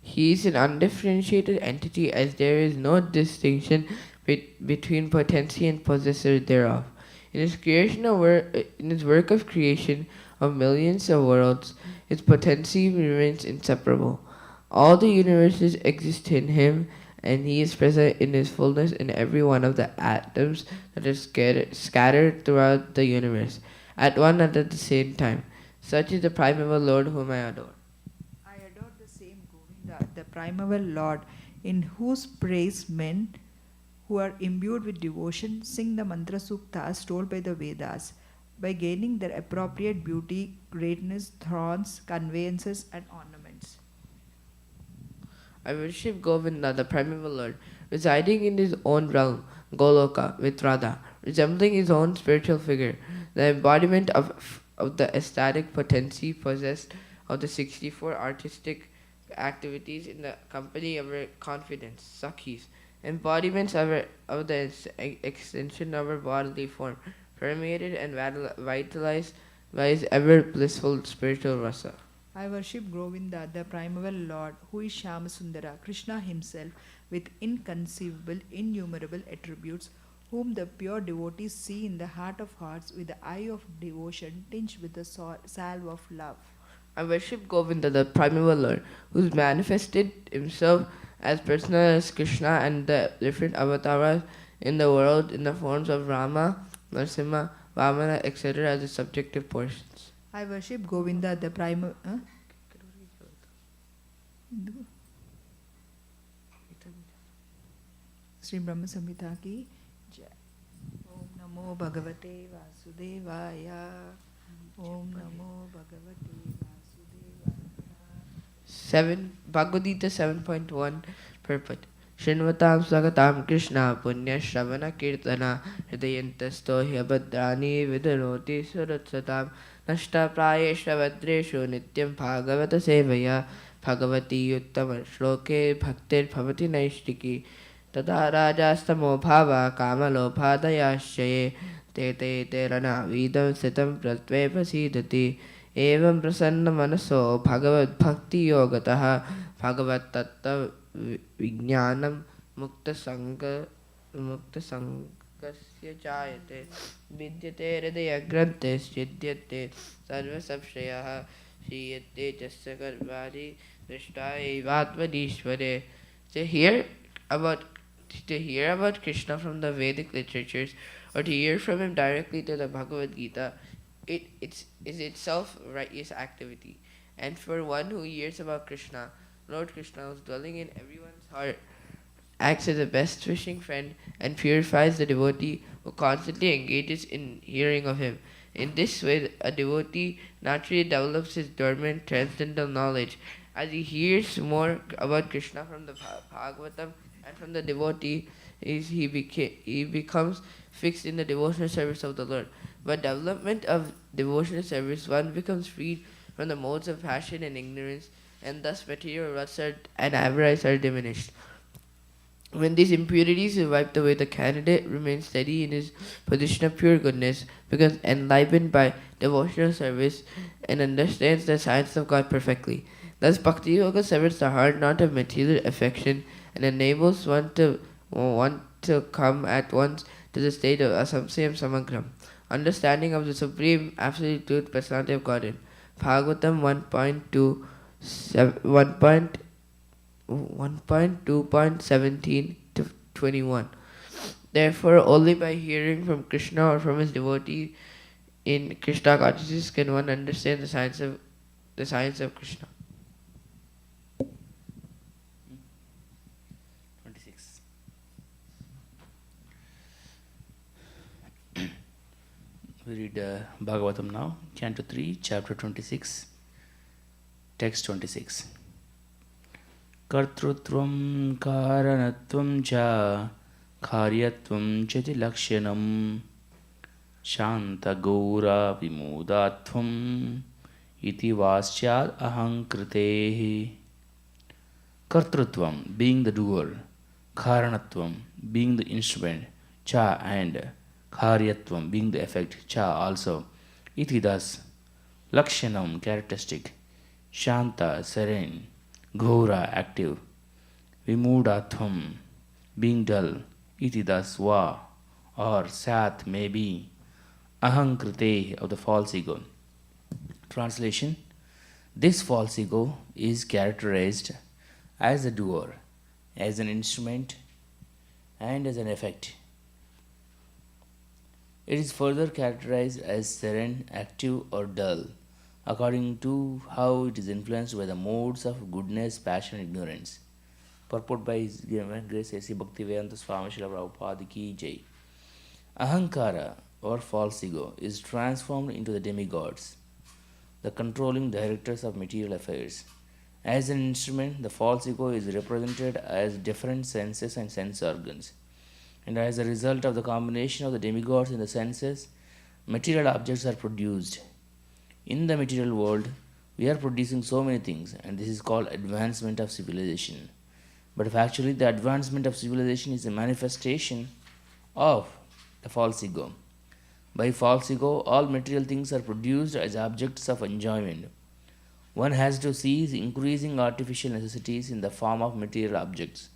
He is an undifferentiated entity, as there is no distinction between potency and possessor thereof. In his work of creation of millions of worlds, his potency remains inseparable. All the universes exist in him, and he is present in his fullness in every one of the atoms that are scattered throughout the universe, at one and at the same time. Such is the primeval Lord whom I adore. I adore the same Govinda, the primeval Lord, in whose praise men who are imbued with devotion sing the mantra suktas told by the Vedas, by gaining their appropriate beauty, greatness, thrones, conveyances, and ornaments. I worship Govinda, the primeval Lord, residing in his own realm, Goloka, with Radha, resembling his own spiritual figure, the embodiment of the ecstatic potency possessed of the 64 artistic activities in the company of her confidence, Sakhis, embodiments of the extension of her bodily form, permeated and vitalized by his ever blissful spiritual rasa. I worship Govinda, the primeval Lord, who is Shyamasundara, Krishna himself, with inconceivable, innumerable attributes, whom the pure devotees see in the heart of hearts with the eye of devotion tinged with the salve of love. I worship Govinda, the primeval Lord, who has manifested himself as personal as Krishna and the different avatars in the world in the forms of Rama, Narasimha, Vamana, etc. as the subjective portions. I worship Govinda, the primeval... Sri Brahma Samhita ki Jai. Om Namo Bhagavate Vasudevaya. Om Namo Bhagavate Vasudevaya. Bhagavad Gita 7.1 Purport. Shinvatam Sagatam Krishna Punya Shravana Kirtana Hridayantasto Hyabhadrani Vidaroti Suratsatam Nashta Prayesha Vadreshu Nityam Bhagavata Sevaya Bhagavati Uttama Shloke Bhaktir Bhavati Naishtiki Tada Rajastamo Bhava Kamalopadayasyaya Te Te Terana Vidam Sitam Pratve Prasidati Evam Prasanna Manaso Bhagavad Bhakti Yogataha Bhagavad Tatta Vijnanam Mukta Sangha Sankasya Jayate Vidyate Hridaya Grante Siddhyate Sarva Sapshayaha Shriyate Jasya Karvari Drishta Evatmadishvare. To hear about Krishna from the Vedic literatures, or to hear from him directly to the Bhagavad Gita, is itself righteous activity. And for one who hears about Krishna, Lord Krishna, who is dwelling in everyone's heart, acts as a best wishing friend and purifies the devotee who constantly engages in hearing of him. In this way, a devotee naturally develops his dormant transcendental knowledge. As he hears more about Krishna from the Bhagavatam and from the devotee he becomes fixed in the devotional service of the Lord. By development of devotional service, one becomes freed from the modes of passion and ignorance, and thus material lusts and avarice are diminished. When these impurities are wiped away, the candidate remains steady in his position of pure goodness, becomes enlivened by devotional service, and understands the science of God perfectly. Thus, Bhakti Yoga severs the heart not of material affection and enables one to come at once to the state of asamsayam samagram, understanding of the supreme absolute truth personality of Godhead. Bhagavatam 1.2.17 to 21. Therefore, only by hearing from Krishna or from his devotee in Krishna consciousness can one understand the science of Krishna. 26. We read Bhagavatam now, Canto 3, Chapter 26, Text 26. Kartrutvam karanatvam cha karyatvam chati lakshanam shanta gaura vimudatvam iti vasyad ahankritehi. Kartrutvam, being the doer, karanatvam, being the instrument, cha and karyatvam, being the effect, cha also, iti thus, lakshanam, characteristic, shanta, serene, Ghora, active, vimudatvam, being dull, iti thus va, or sat, may be, ahankrite, of the false ego. Translation: this false ego is characterized as a doer, as an instrument, and as an effect. It is further characterized as serene, active, or dull, according to how it is influenced by the modes of goodness, passion, and ignorance. Purport by His Grace A.C. Bhaktivedanta Swami Srila Prabhupada Ki Jai. Ahankara, or false ego, is transformed into the demigods, the controlling directors of material affairs. As an instrument, the false ego is represented as different senses and sense organs. And as a result of the combination of the demigods in the senses, material objects are produced. In the material world, we are producing so many things, and this is called advancement of civilization. But actually, the advancement of civilization is a manifestation of the false ego. By false ego, all material things are produced as objects of enjoyment. One has to cease increasing artificial necessities in the form of material objects.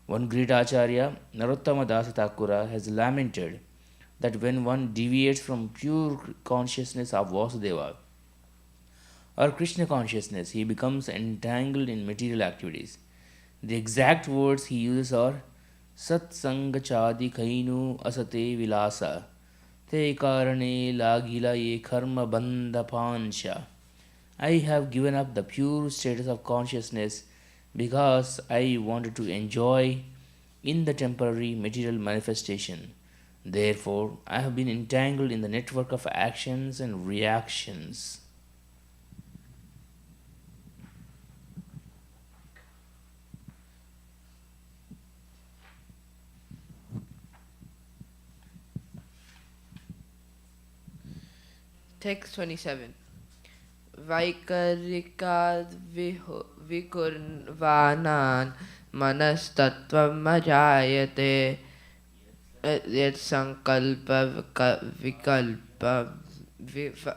One great Acharya, Narottama Dasa Thakura, has lamented that when one deviates from pure consciousness of Vasudeva or Krishna consciousness, he becomes entangled in material activities. The exact words he uses are Satsanga chadi kainu asate vilasa te karane lagila ye karma bandha pansha. I have given up the pure status of consciousness because I wanted to enjoy in the temporary material manifestation. Therefore, I have been entangled in the network of actions and reactions. Text 27. Vaikarikad vikurvanan manastattvam ajayate yat sankalpa vikalpa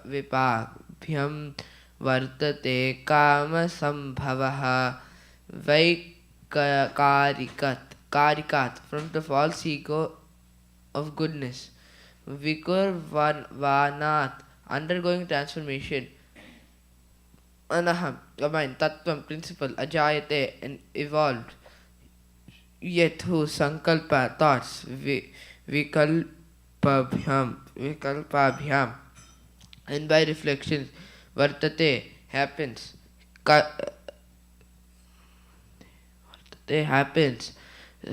vipabhyam vartate kama sambhavaha vaikarikat from the false ego of goodness, vikurvanat undergoing transformation, anaham mind, tattvam principle, ajayate and evolved, yet who sankalpa thoughts, vikalpabhyam and by reflections, vartate happens,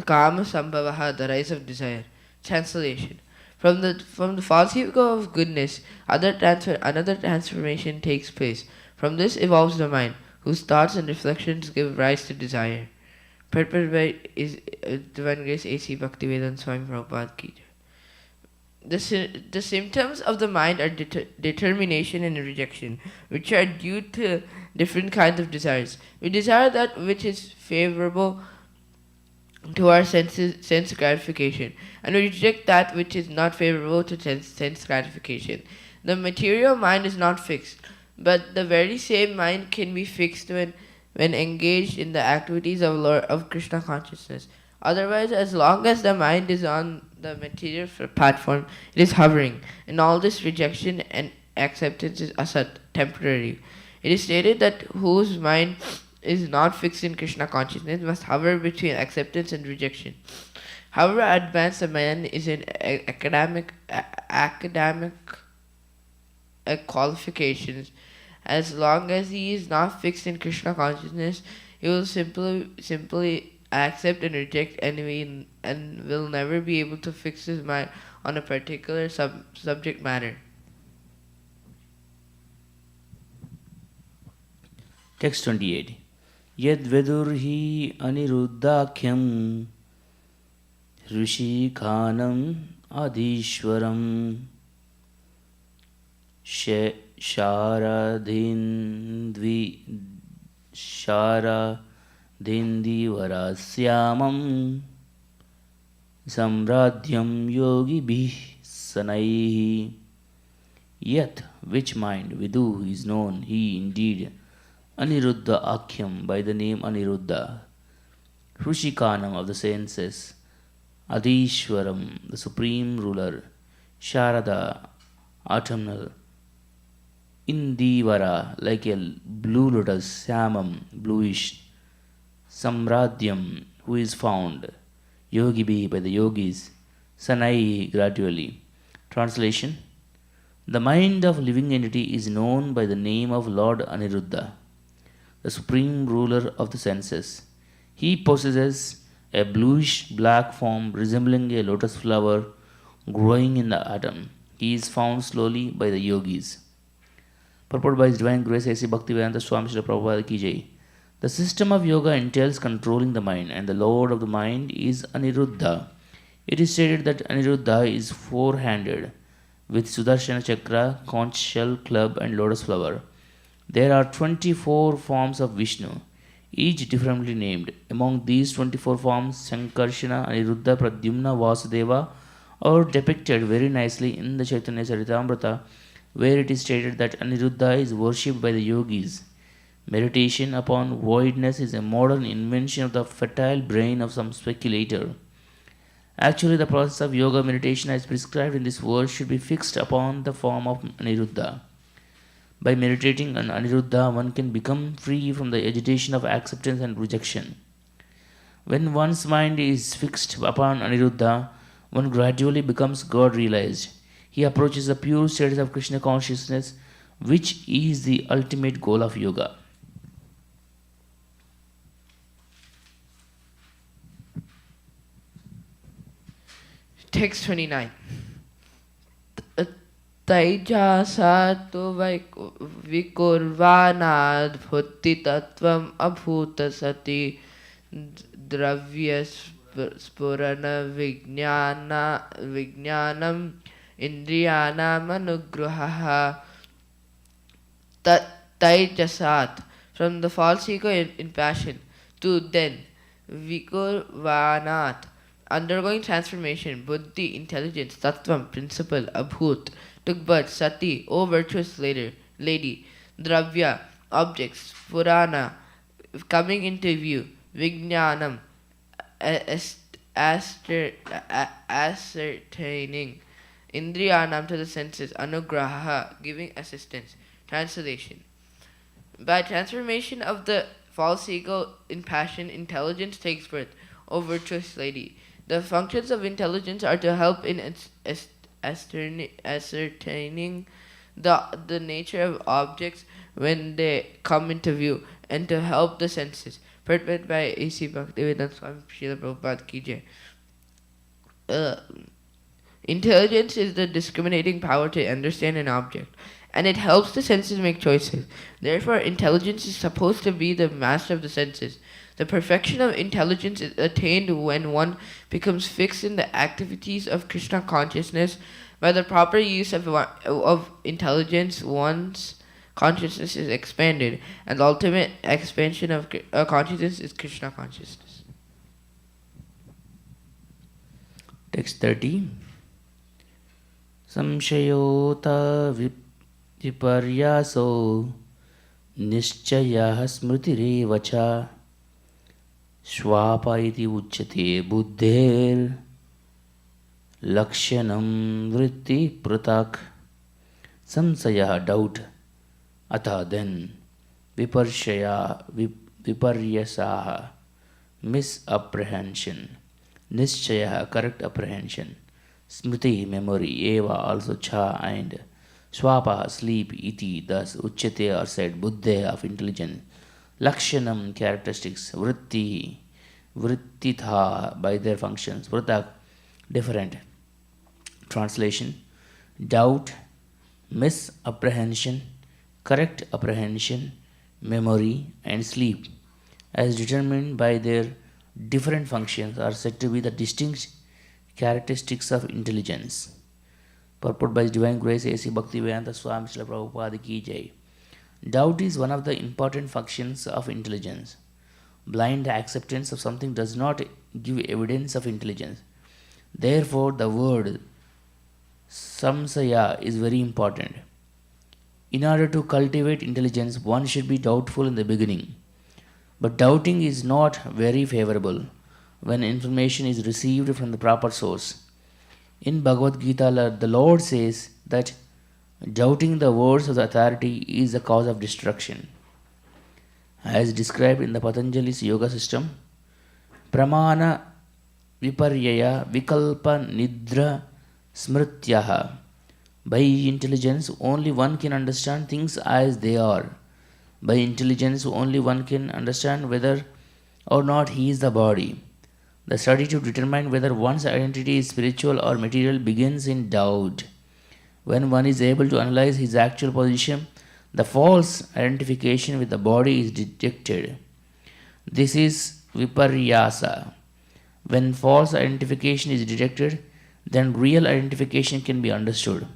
kama sambhavaha the rise of desire. Translation: From the false ego of goodness, another transformation takes place. From this evolves the mind, whose thoughts and reflections give rise to desire. Purport by Divine Grace A.C. Bhaktivedanta Swami Prabhupada ki jai. The symptoms of the mind are determination and rejection, which are due to different kinds of desires. We desire that which is favorable to our sense gratification, and we reject that which is not favorable to sense gratification. The material mind is not fixed, but the very same mind can be fixed when engaged in the activities of Krishna consciousness. Otherwise, as long as the mind is on the material platform, it is hovering, and all this rejection and acceptance is asat, temporary. It is stated that whose mind is not fixed in Krishna consciousness must hover between acceptance and rejection. However advanced a man is in academic qualifications, as long as he is not fixed in Krishna consciousness, he will simply accept and reject envy and will never be able to fix his mind on a particular subject matter. Text 28. Yad vedurhi aniruddhakyam rishi khanam adishwaram sharadhindivarashyamam samradhyam yogi bih sanaihi. Yet which mind, Vidu, is known, he indeed, Aniruddha Akhyam, by the name Aniruddha, Hrushikanam of the senses, Adishwaram, the supreme ruler, Sharada, autumnal, Indivara, like a blue lotus, Samam, bluish, Samradhyam, who is found, Yogibi, by the yogis, Sanai, gradually. Translation: the mind of living entity is known by the name of Lord Aniruddha, the supreme ruler of the senses. He possesses a bluish black form resembling a lotus flower growing in the atom. He is found slowly by the yogis. Purport by His Divine Grace A.C. Bhaktivedanta Swami Srila Prabhupada ki jai. The system of yoga entails controlling the mind, and the lord of the mind is Aniruddha. It is stated that Aniruddha is four-handed, with Sudarshana Chakra, conch shell, club, and lotus flower. There are 24 forms of Vishnu, each differently named. Among these 24 forms, Sankarshana, Aniruddha, Pradyumna, Vasudeva are depicted very nicely in the Chaitanya Charitamrita, where it is stated that Aniruddha is worshipped by the yogis. Meditation upon voidness is a modern invention of the fertile brain of some speculator. Actually, the process of yoga meditation as prescribed in this verse should be fixed upon the form of Aniruddha. By meditating on Aniruddha, one can become free from the agitation of acceptance and rejection. When one's mind is fixed upon Aniruddha, one gradually becomes God realized. He approaches the pure status of Krishna consciousness, which is the ultimate goal of yoga. Text 29. Taijasa tu vikurvanad bhutti tattvam abhuta sati dravya spurana vijnanam indriyanam anugraha. Taijasat, from the false ego in passion, to then vikurvanat, undergoing transformation, buddhi, intelligence, tattvam, principle, abhut, took birth, sati, O virtuous lady, dravya, objects, purana, coming into view, vijnanam, ascertaining, indriyanam, to the senses, anugraha, giving assistance. Translation: by transformation of the false ego in passion, intelligence takes birth, O virtuous lady. The functions of intelligence are to help in ascertaining the nature of objects when they come into view, and to help the senses. Purport by A.C. Bhaktivedanta Swami Srila Prabhupada ki jai. Intelligence is the discriminating power to understand an object, and it helps the senses make choices. Therefore, intelligence is supposed to be the master of the senses. The perfection of intelligence is attained when one becomes fixed in the activities of Krishna consciousness. By the proper use of intelligence, one's consciousness is expanded, and the ultimate expansion of consciousness is Krishna consciousness. Text 30. Samshayota viparyaso nischayah smritireva cha Shvapa iti uchyate buddher lakshanam vritti pratak. Samsaya, doubt. Atha, then. Viparyasaha, misapprehension. Nischaya, correct apprehension. Smriti, memory. Eva, also cha, and. Swapa, sleep. Iti, thus. Uchyate, or said. Buddhe, of intelligence. Lakshanam, characteristics. Vritti, vrittitha, by their functions. Pratak, different. Translation: doubt, misapprehension, correct apprehension, memory, and sleep, as determined by their different functions, are said to be the distinct characteristics of intelligence. Purport by His Divine Grace A.C. Bhaktivedanta Swami Srila Prabhupada Ki Jai. Doubt is one of the important functions of intelligence. Blind acceptance of something does not give evidence of intelligence. Therefore, the word samsaya is very important. In order to cultivate intelligence, one should be doubtful in the beginning. But doubting is not very favorable when information is received from the proper source. In Bhagavad Gita, the Lord says that doubting the words of the authority is the cause of destruction. As described in the Patanjali's yoga system, pramana viparyaya vikalpa nidra smrityaha. By intelligence, only one can understand things as they are. By intelligence, only one can understand whether or not he is the body. The study to determine whether one's identity is spiritual or material begins in doubt. When one is able to analyze his actual position, the false identification with the body is detected. This is viparyasa. When false identification is detected, then real identification can be understood.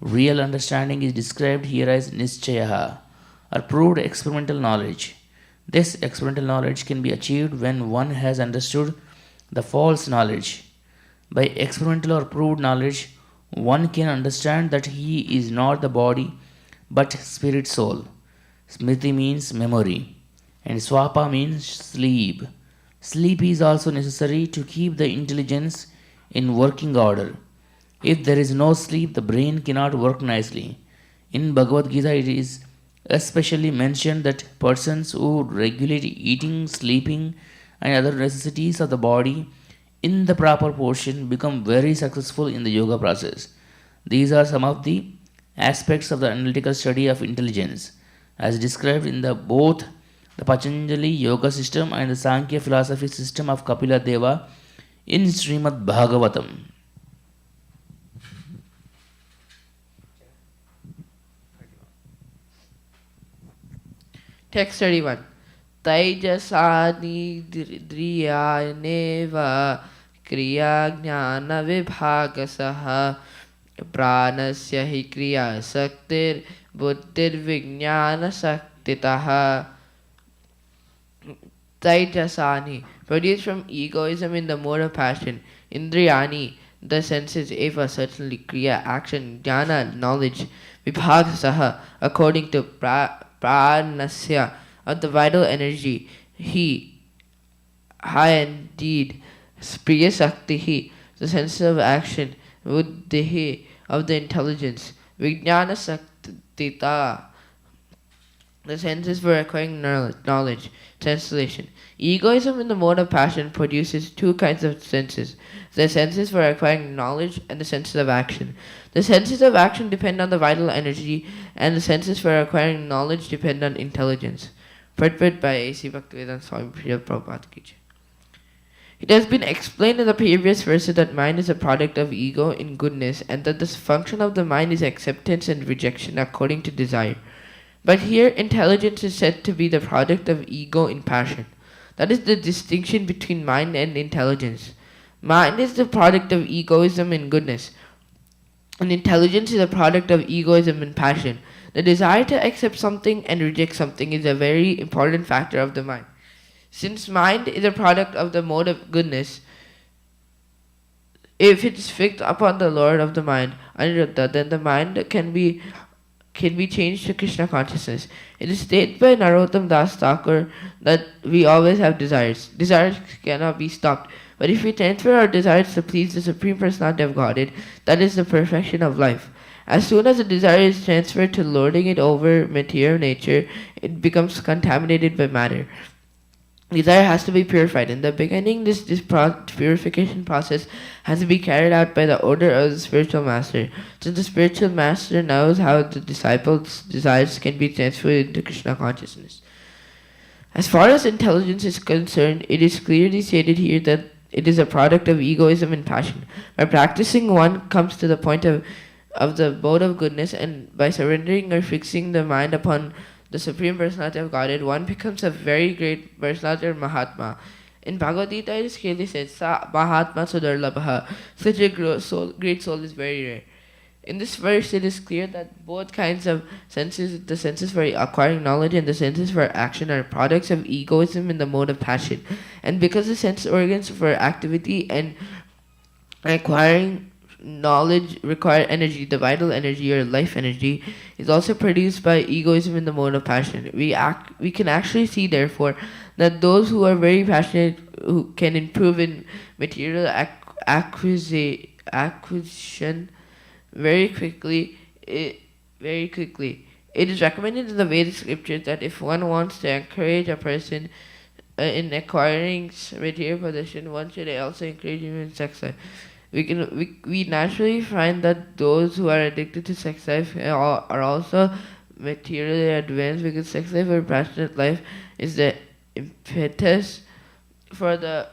Real understanding is described here as nischaya, or proved experimental knowledge. This experimental knowledge can be achieved when one has understood the false knowledge. By experimental or proved knowledge, one can understand that he is not the body but spirit soul. Smriti means memory, and swapa means sleep. Sleep is also necessary to keep the intelligence in working order. If there is no sleep, the brain cannot work nicely. In Bhagavad Gita, it is especially mentioned that persons who regulate eating, sleeping, and other necessities of the body in the proper portion become very successful in the yoga process. These are some of the aspects of the analytical study of intelligence, as described in both the Patanjali yoga system and the Sankhya philosophy system of Kapila Deva in Srimad Bhagavatam. Text 31. Taijasani driyaneva kriya jnana vibhagasaha pranasya hi kriya saktir buddhir vijnana saktitaha. Taijasani, produced from egoism in the mode of passion. Indriyani, the senses. Eva, certainly. Kriya, action. Jnana, knowledge. Vibhagasaha, according to pranasya, of the vital energy. He, high indeed. Priya Saktihi, the sense of action. Buddhihi, of the intelligence. Vijnana Saktita, the senses for acquiring knowledge. Translation. Egoism in the mode of passion produces two kinds of senses: the senses for acquiring knowledge and the senses of action. The senses of action depend on the vital energy, and the senses for acquiring knowledge depend on intelligence. Purport by A.C. Bhaktivedanta Swami Srila Prabhupada Ki Jai. It has been explained in the previous verses that mind is a product of ego in goodness and that the function of the mind is acceptance and rejection according to desire. But here, intelligence is said to be the product of ego in passion. That is the distinction between mind and intelligence. Mind is the product of egoism in goodness, and intelligence is a product of egoism and passion. The desire to accept something and reject something is a very important factor of the mind. Since mind is a product of the mode of goodness, if it is fixed upon the Lord of the mind, Aniruddha, then the mind can be changed to Krishna consciousness. It is stated by Narottam Das Thakur that we always have desires. Desires cannot be stopped. But if we transfer our desires to please the Supreme Personality of Godhead, that is the perfection of life. As soon as a desire is transferred to lording it over material nature, it becomes contaminated by matter. Desire has to be purified. In the beginning, this purification process has to be carried out by the order of the spiritual master. Since the spiritual master knows how the disciples' desires can be transferred into Krishna consciousness. As far as intelligence is concerned, it is clearly stated here that it is a product of egoism and passion. By practicing, one comes to the point of the mode of goodness, and by surrendering or fixing the mind upon the Supreme Personality of Godhead, one becomes a very great personality or Mahatma. In Bhagavad Gita, it is clearly said, Sa Mahatma Sudarlabha. Such a great soul is very rare. In this verse, it is clear that both kinds of senses, the senses for acquiring knowledge and the senses for action, are products of egoism in the mode of passion. And because the sense organs for activity and acquiring knowledge require energy, the vital energy or life energy is also produced by egoism in the mode of passion. We can actually see, therefore, that those who are very passionate, who can improve in material acquisition very quickly. It is recommended in the Vedic scriptures that if one wants to encourage a person in acquiring material possession, one should also encourage him in sex life. We naturally find that those who are addicted to sex life are also materially advanced, because sex life or passionate life is the impetus for the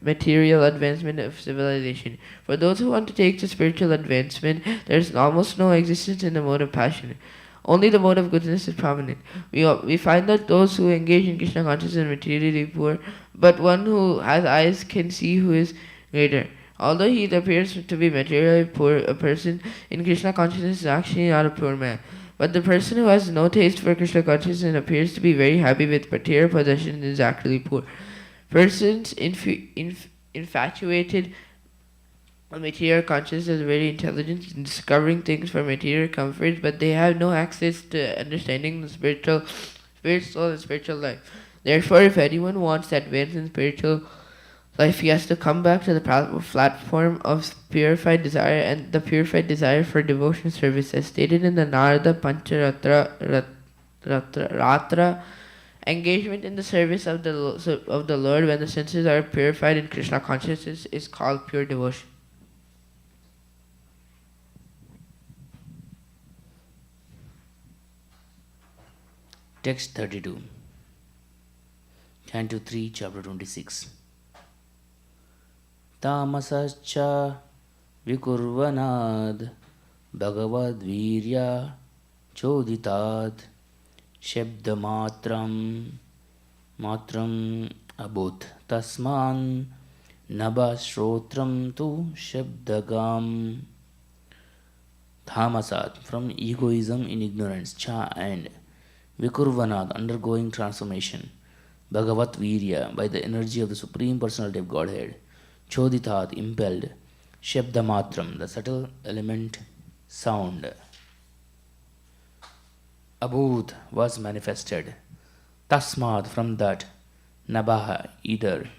material advancement of civilization. For those who want to take to spiritual advancement, there is almost no existence in the mode of passion. Only the mode of goodness is prominent. We find that those who engage in Krishna consciousness are materially poor, but one who has eyes can see who is greater. Although he appears to be materially poor, a person in Krishna consciousness is actually not a poor man. But the person who has no taste for Krishna consciousness and appears to be very happy with material possessions is actually poor. Persons infatuated with material consciousness are very intelligent in discovering things for material comforts, but they have no access to understanding the spiritual and spiritual life. Therefore, if anyone wants to advance in spiritual life, he has to come back to the platform of purified desire, and the purified desire for devotion service, as stated in the Narada Pancharatra. Engagement in the service of the Lord when the senses are purified in Krishna consciousness is called pure devotion. Text 32. Canto 3, Chapter 26. Tamasascha vikurvanad bhagavad virya choditad shabdamatram abut tasman nabashrotram tu shabdagam. Tamasat, from egoism in ignorance, cha, and vikurvanad, undergoing transformation, bhagavat virya, by the energy of the Supreme Personality of Godhead, Choditat, impelled, Shabdamatram, the subtle element sound, Abhut, was manifested, Tasmad, from that, Nabaha, either,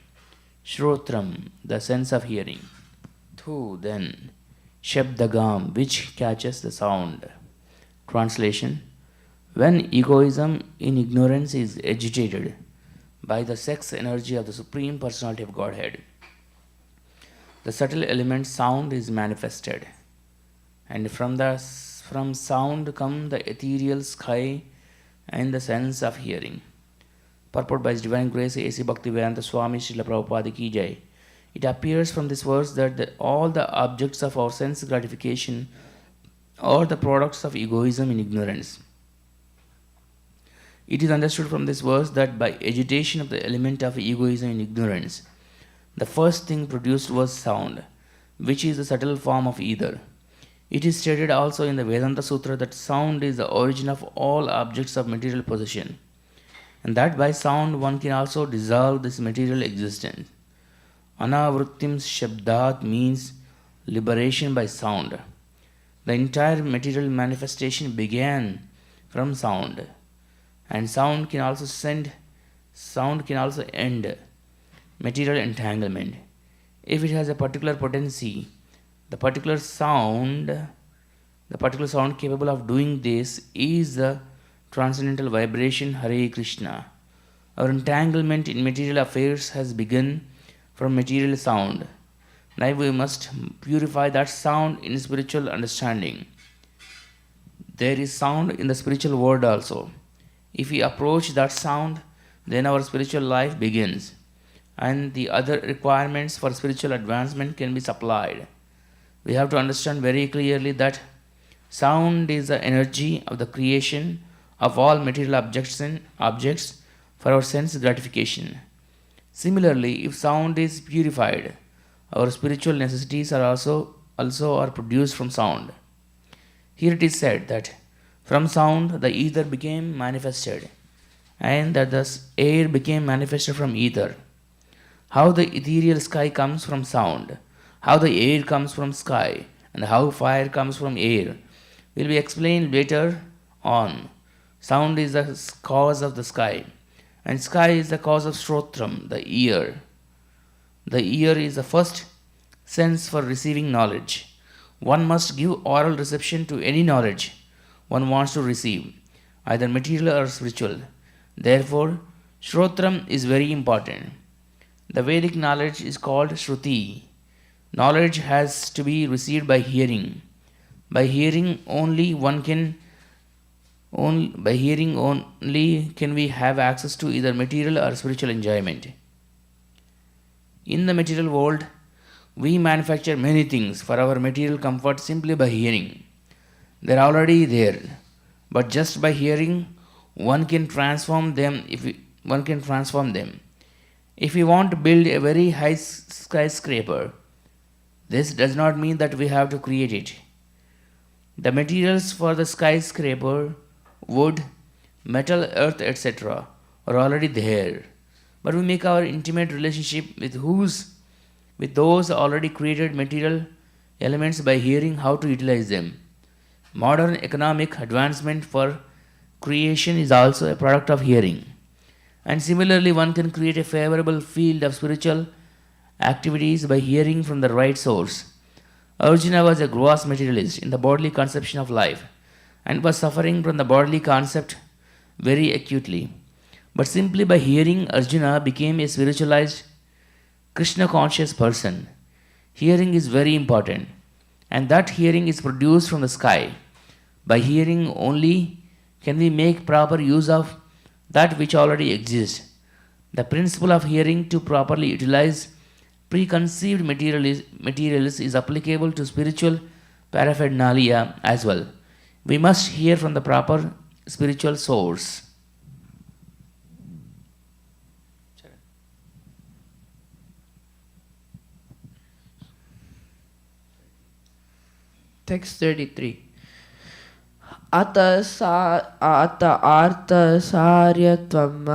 Shrotram, the sense of hearing, Tu, then, Shabdagam, which catches the sound. Translation: when egoism in ignorance is agitated by the sex energy of the Supreme Personality of Godhead, the subtle element sound is manifested, and from sound come the ethereal sky and the sense of hearing. Purport by His Divine Grace A.C. Bhaktivedanta Swami Srila Prabhupada Ki Jai. It appears from this verse that all the objects of our sense gratification are the products of egoism and ignorance. It is understood from this verse that by agitation of the element of egoism and ignorance, the first thing produced was sound, which is the subtle form of ether. It is stated also in the Vedanta Sutra that sound is the origin of all objects of material possession, and that by sound one can also dissolve this material existence. Anavrittim Shabdat means liberation by sound. The entire material manifestation began from sound, and sound can also end material entanglement. If it has a particular potency, the particular sound capable of doing this is the transcendental vibration Hare Krishna. Our entanglement in material affairs has begun from material sound. Now we must purify that sound in spiritual understanding. There is sound in the spiritual world also. If we approach that sound, then our spiritual life begins, and the other requirements for spiritual advancement can be supplied. We have to understand very clearly that sound is the energy of the creation of all material objects for our sense gratification. Similarly, if sound is purified, our spiritual necessities are also are produced from sound. Here it is said that from sound the ether became manifested, and that thus air became manifested from ether. How the ethereal sky comes from sound, how the air comes from sky, and how fire comes from air will be explained later on. Sound is the cause of the sky, and sky is the cause of Shrotram, the ear. The ear is the first sense for receiving knowledge. One must give oral reception to any knowledge one wants to receive, either material or spiritual. Therefore, Shrotram is very important. The Vedic knowledge is called Shruti. Knowledge has to be received by hearing. By hearing only can we have access to either material or spiritual enjoyment. In the material world, we manufacture many things for our material comfort simply by hearing. They are already there, but just by hearing, one can transform them. If we want to build a very high skyscraper, this does not mean that we have to create it. The materials for the skyscraper, wood, metal, earth, etc., are already there, but we make our intimate relationship with those already created material elements by hearing how to utilize them. Modern economic advancement for creation is also a product of hearing. And similarly, one can create a favorable field of spiritual activities by hearing from the right source. Arjuna was a gross materialist in the bodily conception of life and was suffering from the bodily concept very acutely. But simply by hearing, Arjuna became a spiritualized, Krishna conscious person. Hearing is very important, and that hearing is produced from the sky. By hearing only can we make proper use of that which already exists. The principle of hearing to properly utilize preconceived materials is applicable to spiritual paraphernalia as well. We must hear from the proper spiritual source. Text 33. Ata arta saryatvam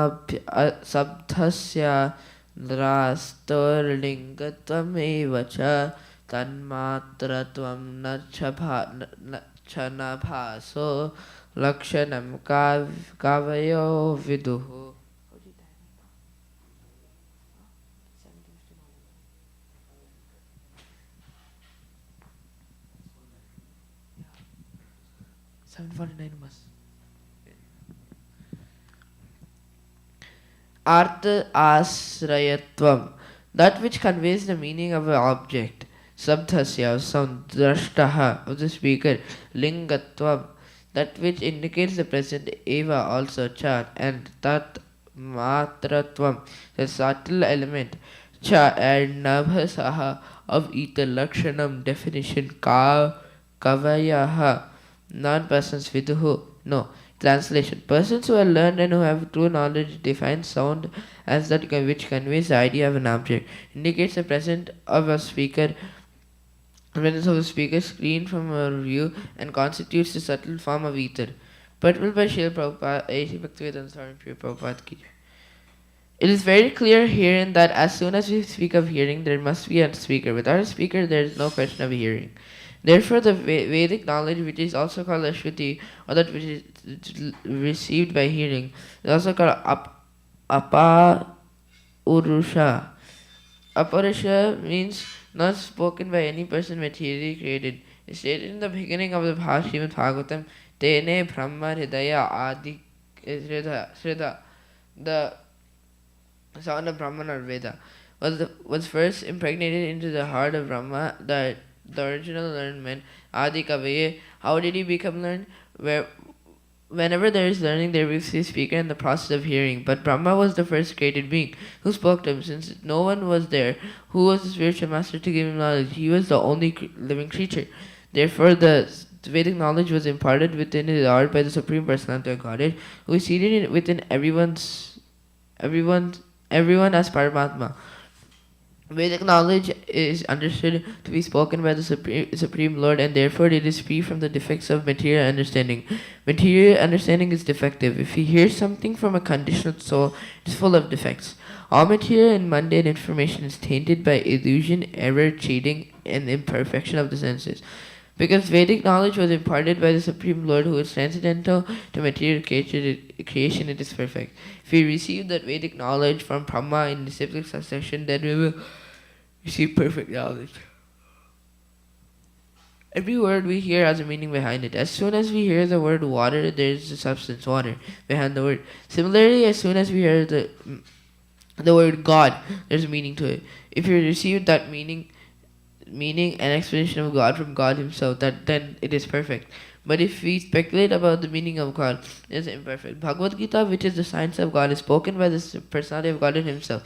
sabdhasya nrastorlingatvam evacha tanmatratvam nachanabhaso lakshanam kavayo viduhu. 749 mas. Artha asrayatvam, that which conveys the meaning of an object. Sabdhasya, of sound. Drashtaha, of the speaker. Lingatvam, that which indicates the present. Eva, also. Cha, and Tat, matratvam, the subtle element, cha and nabhasaha of ether lakshanam definition ka kavayaha, non-persons viduhu. No. Translation. Persons who are learned and who have true knowledge define sound as that which conveys the idea of an object, indicates the presence of a speaker, presence of a speaker screen from our view, and constitutes the subtle form of ether. Purport by Srila Prabhupada, A.C. Bhaktivedanta Swami Prabhupada ki. It is very clear herein that as soon as we speak of hearing, there must be a speaker. Without a speaker, there is no question of hearing. Therefore, the Vedic knowledge, which is also called Ashruti, or that which is received by hearing, is also called Aparusha. Aparusha means not spoken by any person materially created. It stated in the beginning of the Srimad Bhagavatam, Tene Brahma Hridaya Adi Shrida. The sound of Brahman or Veda was first impregnated into the heart of Brahma, the original learned man, Adi Kavaye. How did he become learned? Whenever there is learning, there is a speaker in the process of hearing. But Brahma was the first created being who spoke to him, since no one was there who was the spiritual master to give him knowledge. He was the only living creature. Therefore, the Vedic knowledge was imparted within his heart by the Supreme Personality of Godhead, who is seated within everyone as Paramatma. Vedic knowledge is understood to be spoken by the Supreme Lord, and therefore it is free from the defects of material understanding. Material understanding is defective. If you hear something from a conditioned soul, it is full of defects. All material and mundane information is tainted by illusion, error, cheating, and imperfection of the senses. Because Vedic knowledge was imparted by the Supreme Lord, who is transcendental to material creation, it is perfect. If we receive that Vedic knowledge from Brahma in disciplic succession, then we will receive perfect knowledge. Every word we hear has a meaning behind it. As soon as we hear the word water, there is the substance water behind the word. Similarly, as soon as we hear the word God, there's a meaning to it. If you receive that meaning and explanation of God from God himself, then it is perfect. But if we speculate about the meaning of God, it is imperfect. Bhagavad Gita, which is the science of God, is spoken by the personality of God in himself.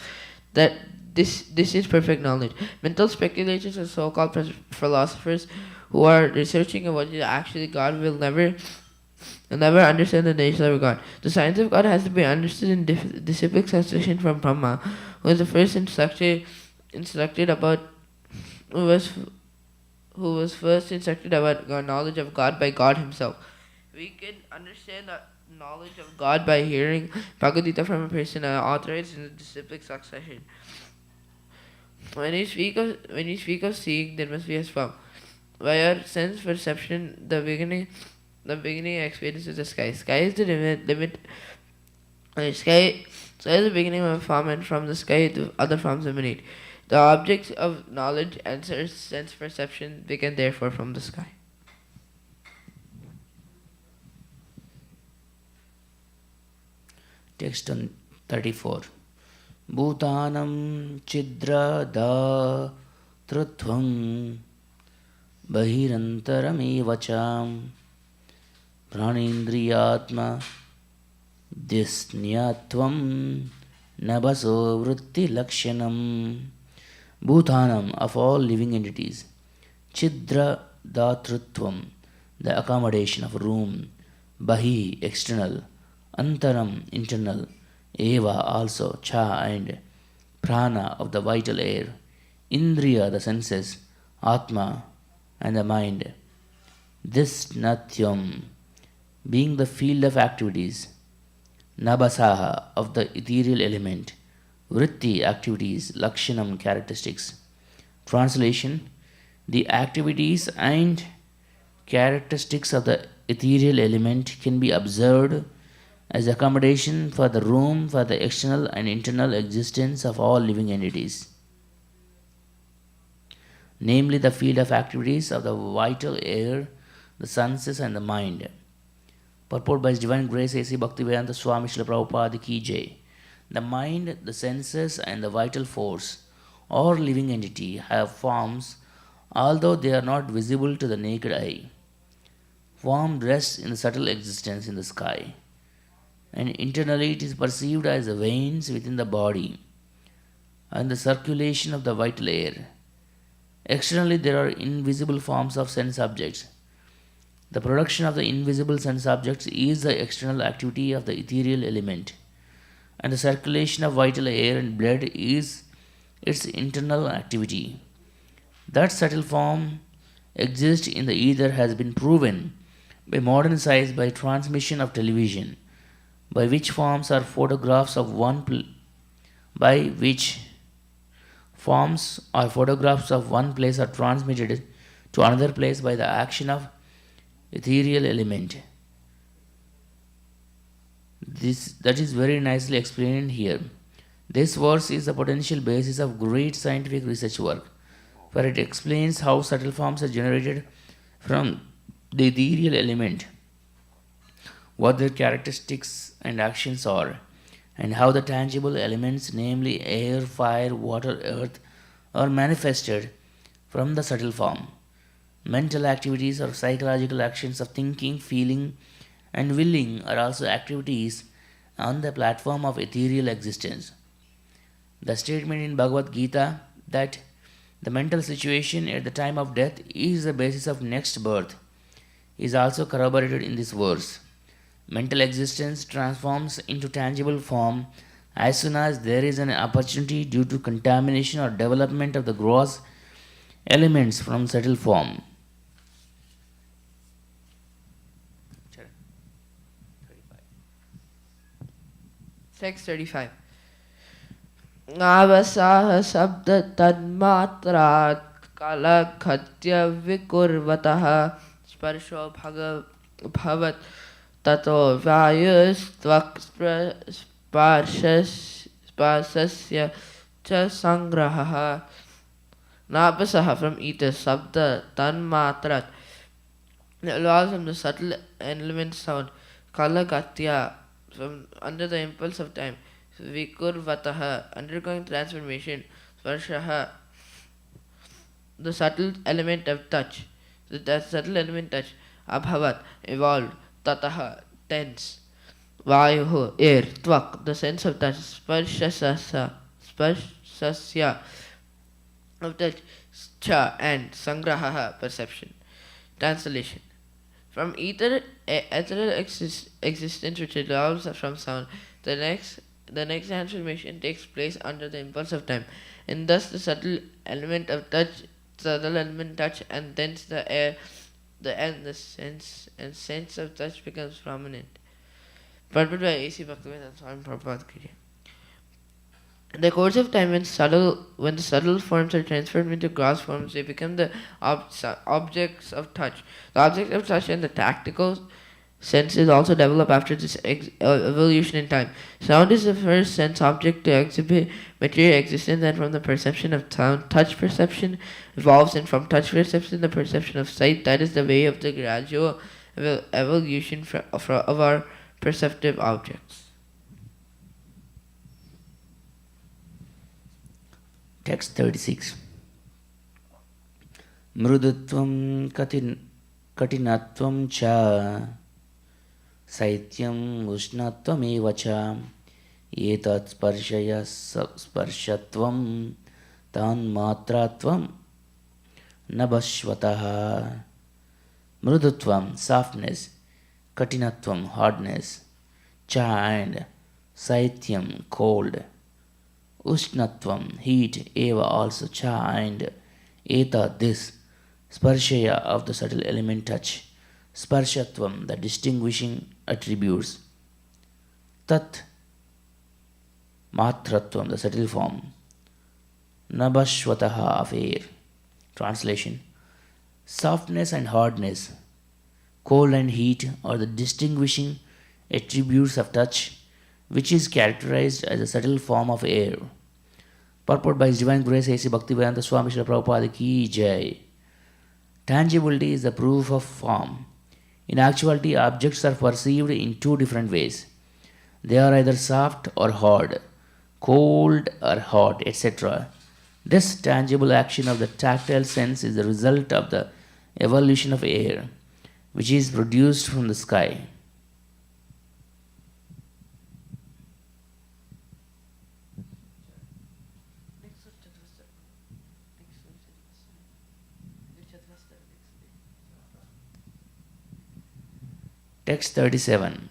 That this is perfect knowledge. Mental speculations of so-called philosophers who are researching about what is actually God will never understand the nature of God. The science of God has to be understood in disciplic succession from Brahma, who was the first instructed about who was first instructed about knowledge of God by God himself. We can understand the knowledge of God by hearing Bhagavad Gita from a person authorized in the disciplic succession. When you speak of seeing, there must be a spam. By our sense perception, the beginning experience is the sky. Sky is the limit. Sky is the beginning of a form, and from the sky the other forms emanate. The objects of knowledge and sense perception begin therefore from the sky. Text on 34. Bhutanam chidrada trutvam bahirantaramevacha pranindriyatma disnyatvam nabaso vritti lakshanam. Bhutanam, of all living entities. Chidra datrutvam, the accommodation of room. Bahi, external. Antaram, internal. Eva, also. Cha, and. Prana, of the vital air. Indriya, the senses. Atma, and the mind. This natyam, being the field of activities. Nabasaha, of the ethereal element. Vritti, activities. Lakshanam, characteristics. Translation: the activities and characteristics of the ethereal element can be observed as accommodation for the room for the external and internal existence of all living entities, namely the field of activities of the vital air, the senses, and the mind. Purport by His Divine Grace A.C. Bhaktivedanta Swami Srila Prabhupada Ki Jai. The mind, the senses, and the vital force or living entity have forms, although they are not visible to the naked eye. Form rests in the subtle existence in the sky. and internally it is perceived as the veins within the body and the circulation of the vital air. Externally, there are invisible forms of sense objects. The production of the invisible sense objects is the external activity of the ethereal element, and the circulation of vital air and blood is its internal activity. That subtle form exists in the ether has been proven by modern science by transmission of television, by which forms are photographs of by which forms or photographs of one place are transmitted to another place by the action of ethereal element. That is very nicely explained here. This verse is the potential basis of great scientific research work, for it explains how subtle forms are generated from the ethereal element, what their characteristics and actions are, and how the tangible elements, namely air, fire, water, earth, are manifested from the subtle form. Mental activities or psychological actions of thinking, feeling, and willing are also activities on the platform of ethereal existence. The statement in Bhagavad Gita that the mental situation at the time of death is the basis of next birth is also corroborated in this verse. Mental existence transforms into tangible form as soon as there is an opportunity due to contamination or development of the gross elements from subtle form. Text 35. Avasaha sabda tanmatrat kalakhatya vikurvataha sparsho bhavat tato vayustvak sparsasya cha sangraha. Napasaha from ether sabda tanmatrat, the laws from the subtle element sound, kalakatya from under the impulse of time, vikurvataha undergoing transformation, sparshaha the subtle element of touch, the subtle element touch, abhavat evolved, tataha tense, vayuhu air, tvak the sense of touch, sparshasya of touch, cha and sangraha perception. Translation. From ethereal existence which evolves from sound, the next transformation takes place under the impulse of time, and thus the subtle element touch, and thence the air, the sense of touch becomes prominent. Purport by A.C. Bhaktivinoda Swami Prabhupada Ki. In the course of time, when the subtle forms are transformed into gross forms, they become the objects of touch. The object of touch and the tactical senses also develop after this evolution in time. Sound is the first sense object to exhibit material existence, and from the perception of sound, touch perception evolves, and from touch perception, the perception of sight. That is the way of the gradual evolution of our perceptive objects. Text 36. Mrudutvam katinatvam cha saityam ushnatvam eva cha etat sparshatvam tan matratvam nabhashvataha. Mrudutvam softness, katinatvam hardness, cha and saityam cold, Ushnatvam, heat, eva also cha and eta this, sparshaya of the subtle element touch, sparshatvam the distinguishing attributes, tat matratvam the subtle form, nabhashvataha of air. Translation. Softness and hardness, cold and heat are the distinguishing attributes of touch, which is characterized as a subtle form of air. Purport by His Divine Grace A.C. Bhaktivedanta Swami Srila Prabhupada Ki Jai. Tangibility is the proof of form. In actuality, objects are perceived in two different ways. They are either soft or hard, cold or hot, etc. This tangible action of the tactile sense is the result of the evolution of air, which is produced from the sky. Text 37.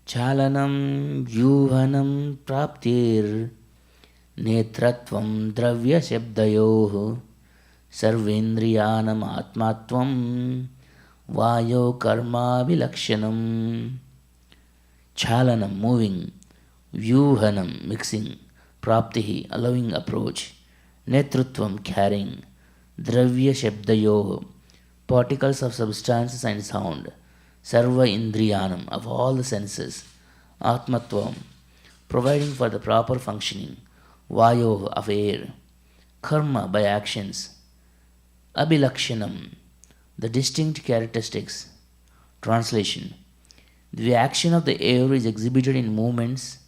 Chalanam vyuhanam praptir netratvam dravya shabdayoh sarvendriyanam atmatvam vayo karma vilakshanam. Chalanam, moving, vyuhanam, mixing, praptihi, allowing approach, netrutvam, carrying, dravya shabdayo, particles of substances and sound, sarva indriyanam, of all the senses, atmatvam, providing for the proper functioning, vayo, of air, karma, by actions, abhilakshanam, the distinct characteristics. Translation: the action of the air is exhibited in movements,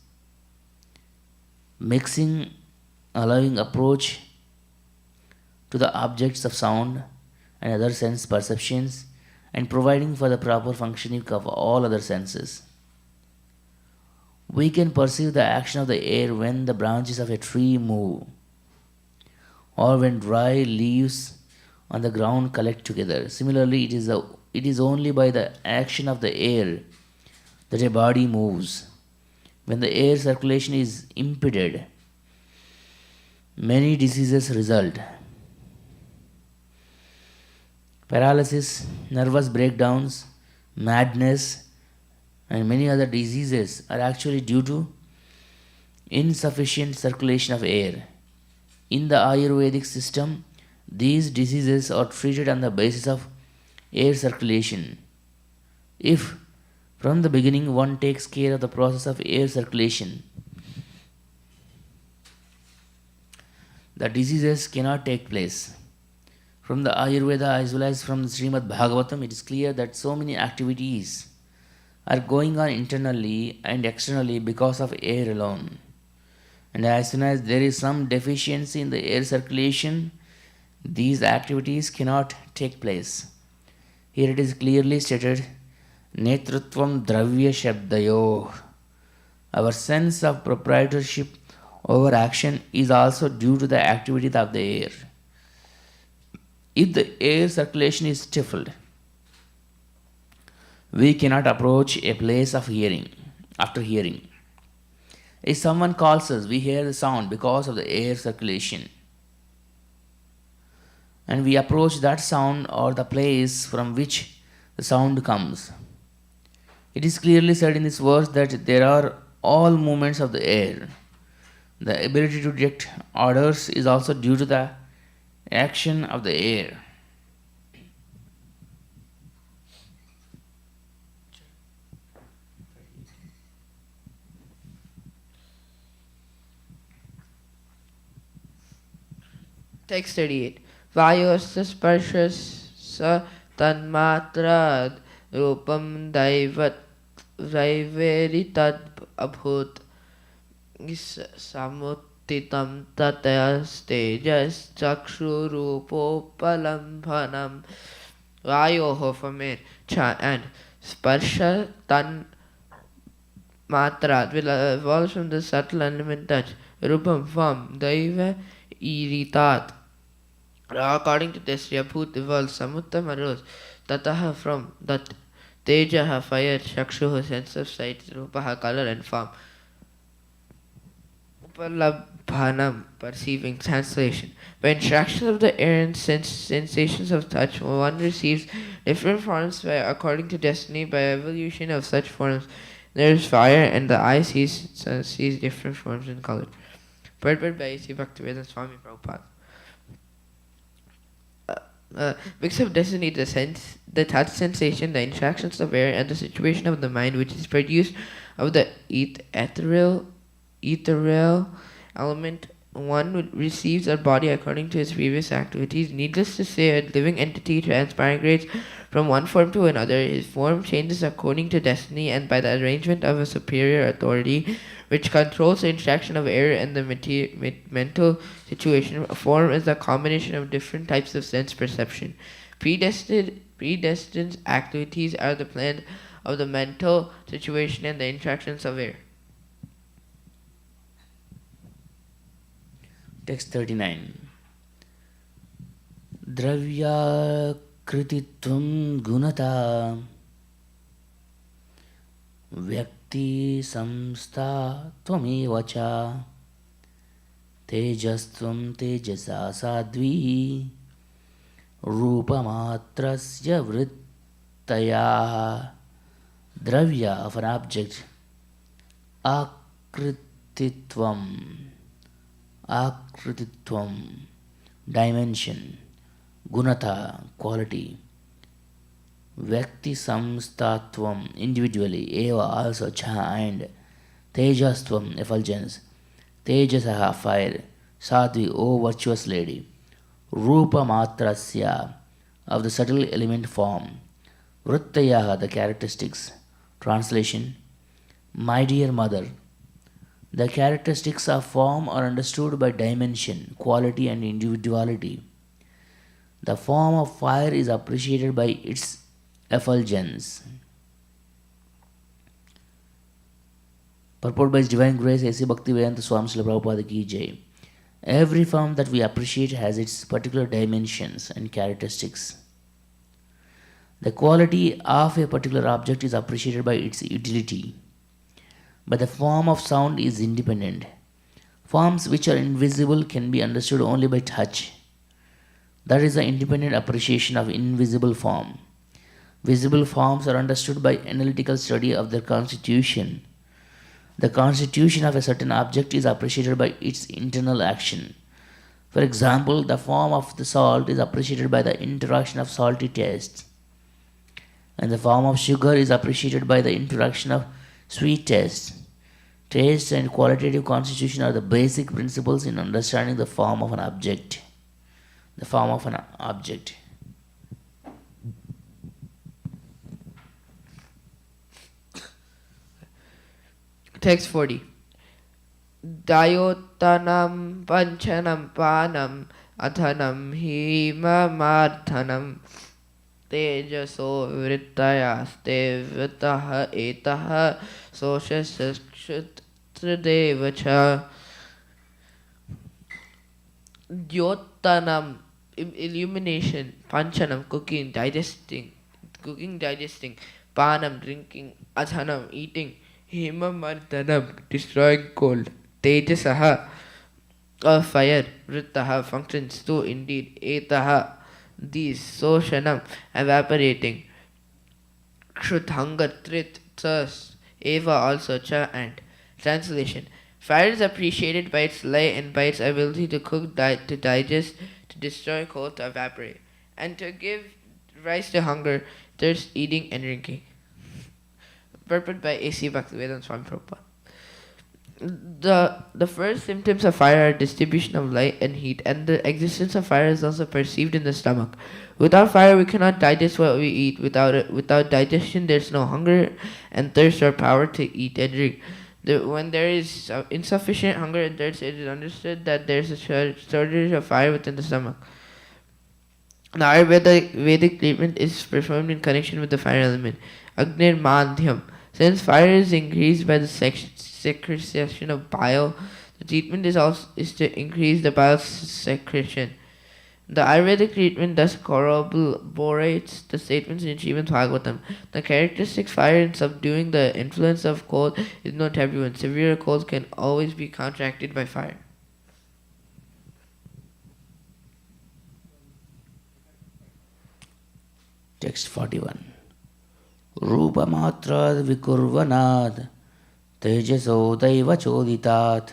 mixing, allowing approach to the objects of sound and other sense perceptions, and providing for the proper functioning of all other senses. We can perceive the action of the air when the branches of a tree move, or when dry leaves on the ground collect together. Similarly, it is only by the action of the air that a body moves. When the air circulation is impeded, many diseases result. Paralysis, nervous breakdowns, madness, and many other diseases are actually due to insufficient circulation of air. In the Ayurvedic system, these diseases are treated on the basis of air circulation. If from the beginning one takes care of the process of air circulation, the diseases cannot take place. From the Ayurveda as well as from the Srimad Bhagavatam, it is clear that so many activities are going on internally and externally because of air alone. And as soon as there is some deficiency in the air circulation, these activities cannot take place. Here it is clearly stated, Netrutvam Dravya Shabdayo. Our sense of proprietorship over action is also due to the activity of the air. If the air circulation is stifled, we cannot approach a place of hearing after hearing. If someone calls us, we hear the sound because of the air circulation. And we approach that sound or the place from which the sound comes. It is clearly said in this verse that there are all movements of the air. The ability to detect odors is also due to the action of the air. Text 38. Vayosya sparshas sa tanmatrad rupam daiveritad abhut samuttitam tatas tejas chakshu rupopalambhanam. Vayoho from air and sparsha tan matrad will evolve from the subtle element touch. Rupam form daiva iritat. According to this, Yabhut evolves, Samuttam arose, Tataha from that, Tejaha fire, Chakshuha sense of sight, Rupaha color and form, Upalabhanam perceiving. Translation: by instruction of the air and sensations of touch, one receives different forms according to destiny. By evolution of such forms, there is fire, and the eye sees different forms and color. Purport by A.C. Bhaktivedanta Swami Prabhupada. Mix of destiny, the touch sensation, the interactions of air, and the situation of the mind, which is produced of the ethereal element. One receives a body according to his previous activities. Needless to say, a living entity transmigrates from one form to another. His form changes according to destiny and by the arrangement of a superior authority, which controls the interaction of air and the mental situation. A form is a combination of different types of sense perception. Predestined activities are the plan of the mental situation and the interactions of air. Text 39. Dravya krititvam gunata Vyakti samstha tvameva cha tejastvam tejasa sadvi rupamatrasya vrittaya dravya of an object akrititvam akrititvam dimension gunata quality Vyakti samstatvam individually, eva also cha and tejastvam effulgence, tejasaha fire, sadvi O virtuous lady, rupa matrasya of the subtle element form, vrittayaha the characteristics. Translation: My dear mother, the characteristics of form are understood by dimension, quality, and individuality. The form of fire is appreciated by its effulgence. Purport by His Divine Grace A.C. Bhaktivedanta Swami Srila Prabhupada Ki Jai. Every form that we appreciate has its particular dimensions and characteristics. The quality of a particular object is appreciated by its utility. But the form of sound is independent. Forms which are invisible can be understood only by touch. That is the independent appreciation of invisible form. Visible forms are understood by analytical study of their constitution. The constitution of a certain object is appreciated by its internal action. For example, the form of the salt is appreciated by the interaction of salty taste, and the form of sugar is appreciated by the interaction of sweet taste. Taste and qualitative constitution are the basic principles in understanding the form of an object. The form of an object. Text 40. Dayotanam panchanam panam athanam himamarthanam tejaso vrittayaste vitaha etaha soshasakshutredevacha. Dyotanam illumination, panchanam cooking, digesting, panam drinking, athanam eating, himamartanam destroying cold, tejasaha of fire, vrittaha functions too indeed, etaha these, soshanam evaporating, kshut hunger, trit thirst, eva also cha and. Translation: Fire is appreciated by its light and by its ability to cook, to digest, to destroy cold, to evaporate, and to give rise to hunger, thirst, eating, and drinking. Purport by A.C. Bhaktivedanta Swami Prabhupada. The first symptoms of fire are distribution of light and heat, and the existence of fire is also perceived in the stomach. Without fire, we cannot digest what we eat. Without digestion, there is no hunger and thirst or power to eat and drink. When there is insufficient hunger and thirst, it is understood that there is a shortage of fire within the stomach. The Ayurvedic Vedic treatment is performed in connection with the fire element, Agnir Madhyam. Since fire is increased by the secretion of bile, the treatment is to increase the bile secretion. The Ayurvedic treatment thus corroborates the statements in Srimad Bhagavatam. The characteristic fire in subduing the influence of cold is known to everyone. Severe colds can always be contracted by fire. Text 41. Rupa matrad vikurvanad tejaso daiva choditat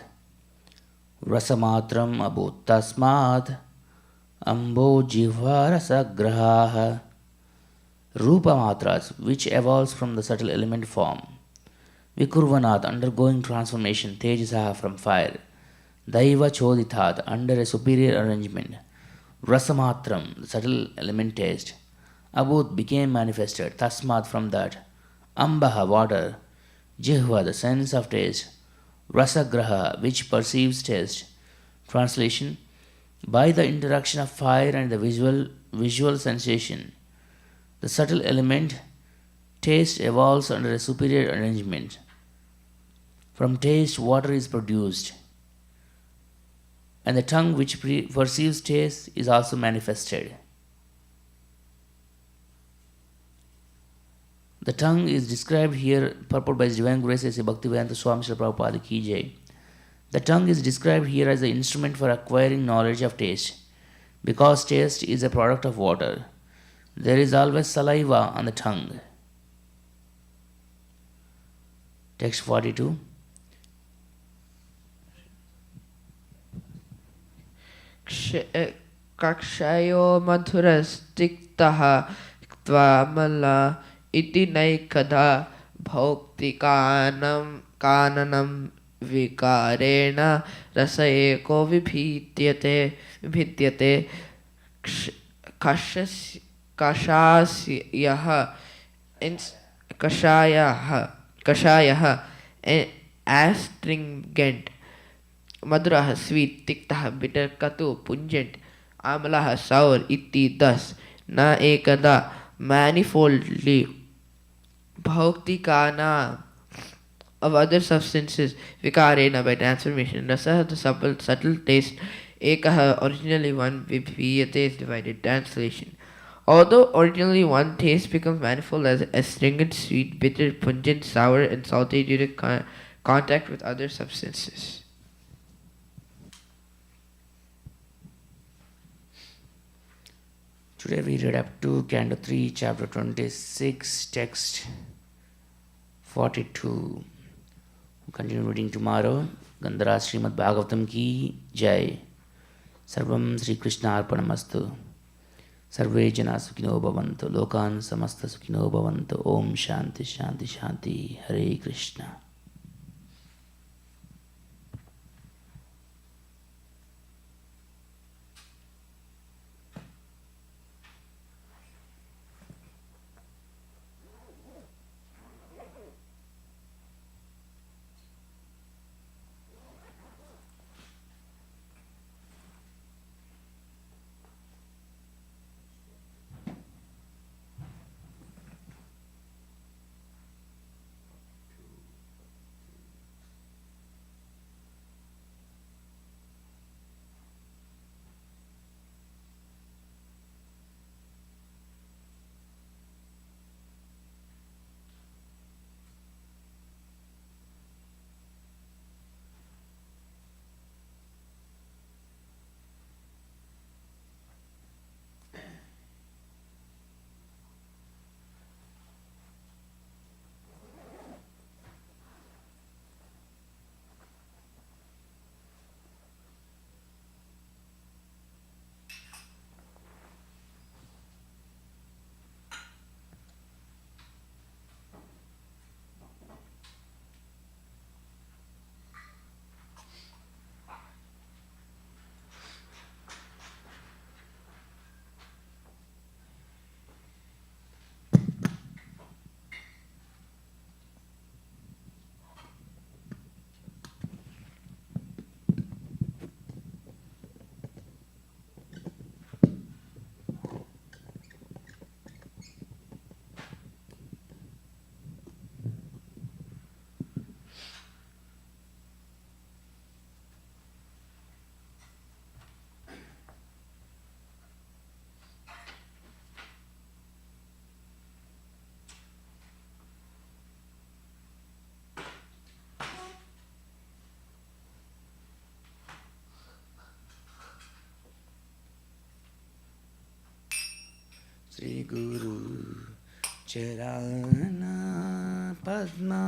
rasamatram abhuttasmad ambo jihvarasagraha. Rupa matras, which evolves from the subtle element form. Vikurvanad, undergoing transformation, tejasaha from fire. Daiva choditat, under a superior arrangement. Rasamatram, the subtle element taste. Abhut became manifested, tasmat from that. Ambaha, water. Jihva, the sense of taste. Rasagraha, which perceives taste. Translation: by the interaction of fire and the visual sensation, the subtle element taste evolves under a superior arrangement. From taste, water is produced, and the tongue which perceives taste is also manifested. The tongue is described here, purport by His Divine Grace as Bhaktivedanta Swami Srila Prabhupada Ki Jai. The tongue is described here as the instrument for acquiring knowledge of taste, because taste is a product of water. There is always saliva on the tongue. Text 42. Kakshayo madhurastiktaha tvamala iti naikada bhauktikanam kananam vikarena rasayeko vibhityate kashasyaha kashayah astringent madhurah sweet tiktah bitter katu pungent amalah sour iti thus na ekada manifoldly bhauktikana of other substances vikarena by transformation rasa the subtle taste ekaha originally one vibhiyate is divided. Translation: although originally one taste becomes manifold as astringent, sweet, bitter, pungent, sour, and salty due to contact with other substances. Today we read up to Canto 3, Chapter 26, Text 42. We'll continue reading tomorrow. Gandhara Srimad Bhagavatam Ki Jai. Sarvam Sri Krishna Arpanamastu. Sarve Jana Sukhino Bhavantu. Lokan Samasta Sukhino Bhavantu. Om Shanti Shanti Shanti. Hare Krishna. Sri Guru Charana Padma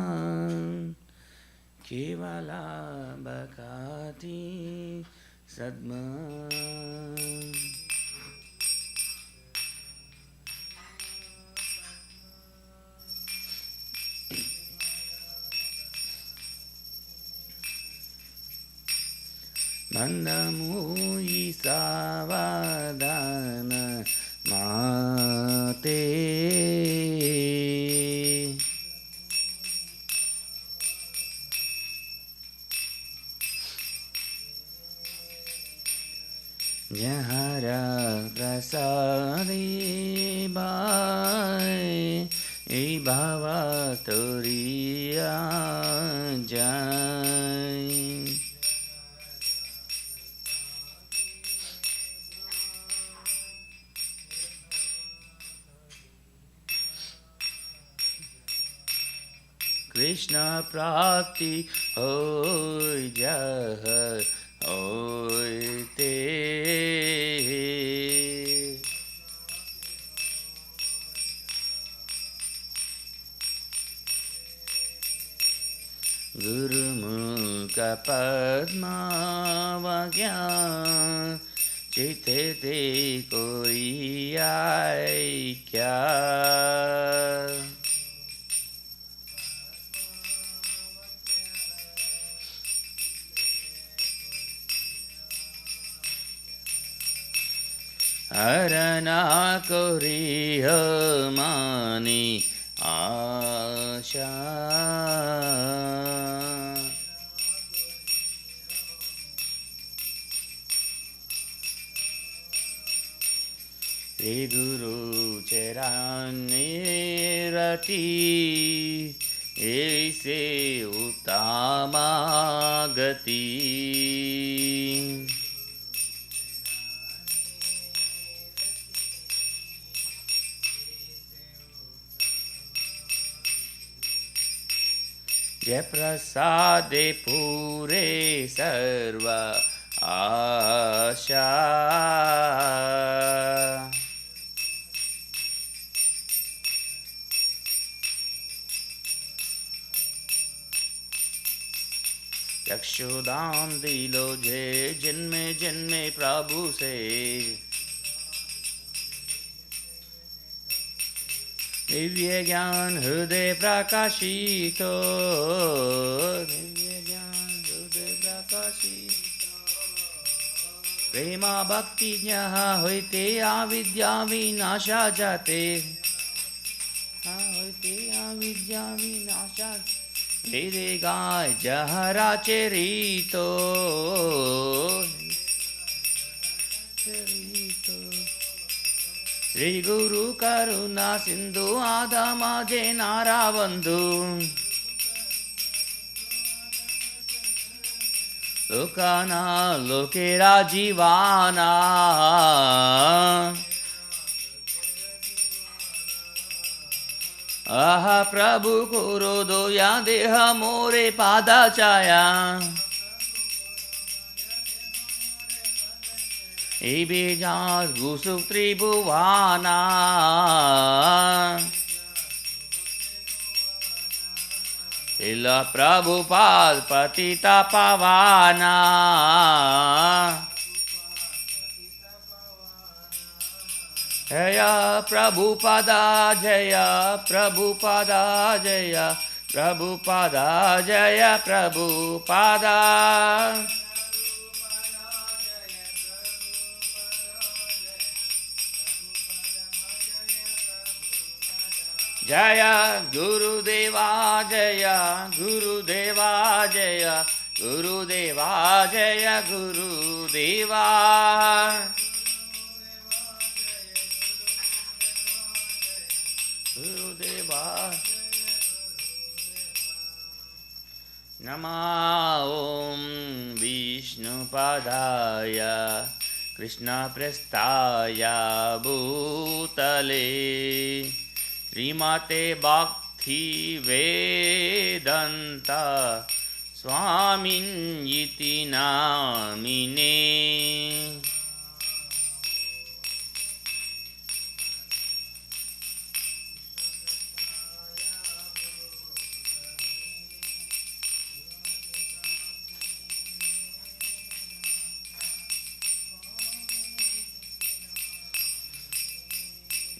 Kevala Bhakati Sadma Mandamui Savadana Mate Jahara Prasadi Bhai Bhava Turiya Jai Krishna Prakti Hoi Jai Hoi Te. Gurumukha Padma Vagya Chite Te Koi Aikya. Arana Koriya Mani Asha. Sri Guru Charani Rati Aise Uttama Gati. Jai Prasade Pure Sarva Asha. चक्षुदान दिलो जे जन्मे जन्मे प्रभु से दिव्य ज्ञान हृदय प्रकाशितो. दिव्य ज्ञान हृदय प्रकाशितो. प्रेमा भक्ति ज्ञाह होते अविद्या विनाशा जाते. होते अविद्या विनाशा. तेरे गाय जहरा चरितो. श्री गुरु करुणा सिंधु आदमा जे नारा बंधु. लोकाना लोकेरा जीवाना. आहा प्रभु कुरु दोया देह मोरे पादा चाया. Ibija Gusuk Tribhuvana. Ila Prabhupada Patita Pavana. Jaya Prabhupada Jaya Prabhupada Jaya Prabhupada Jaya Prabhupada. Jaya Guru Deva Jaya Guru Deva Jaya Guru Deva Jaya Guru Deva. Guru Deva. Nama Om Vishnu Padaya Krishna Prestaya Bhutale Srimate Bhakti Vedanta Swamin Iti Namine.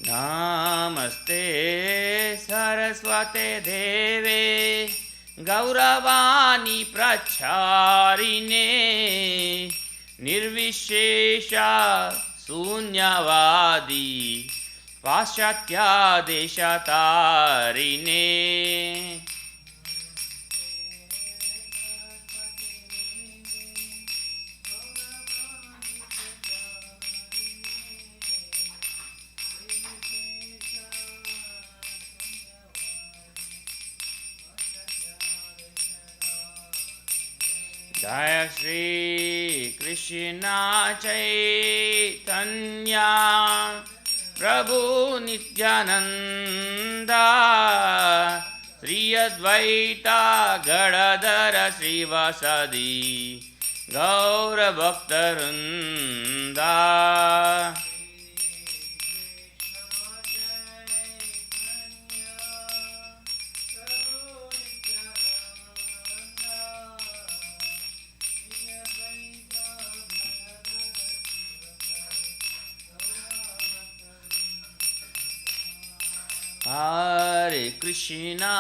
Namaste Saraswate Deve Gauravani Pracharine Nirvishesha Sunyavadi Paschatya Deshatarine. Jaya Shri Krishna Chaitanya Prabhu Nityananda प्रियद्वैता Ganadhar श्रीवासदि गौरभक्तवृन्दा Hare Krishna,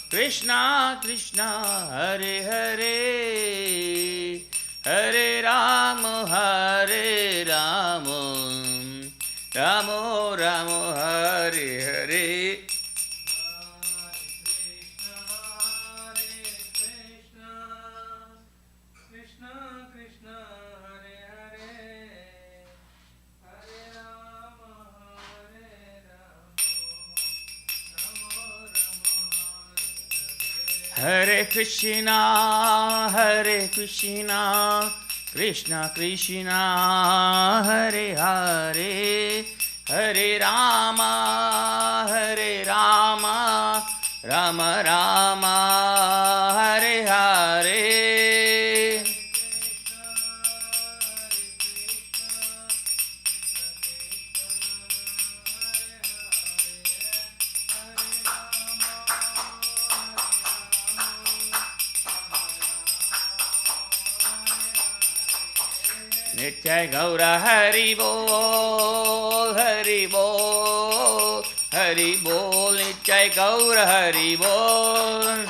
Krishna Krishna, Hare Hare, Hare Rama, Rama Rama, Hare Hare. Hare Krishna, Krishna Krishna, Hare Hare, Hare Rama, Rama Rama, Hare Hare. Nityai Gaura Hari Bol, Hari Bol, Hari Bol, Nityai Gaura Hari Bol.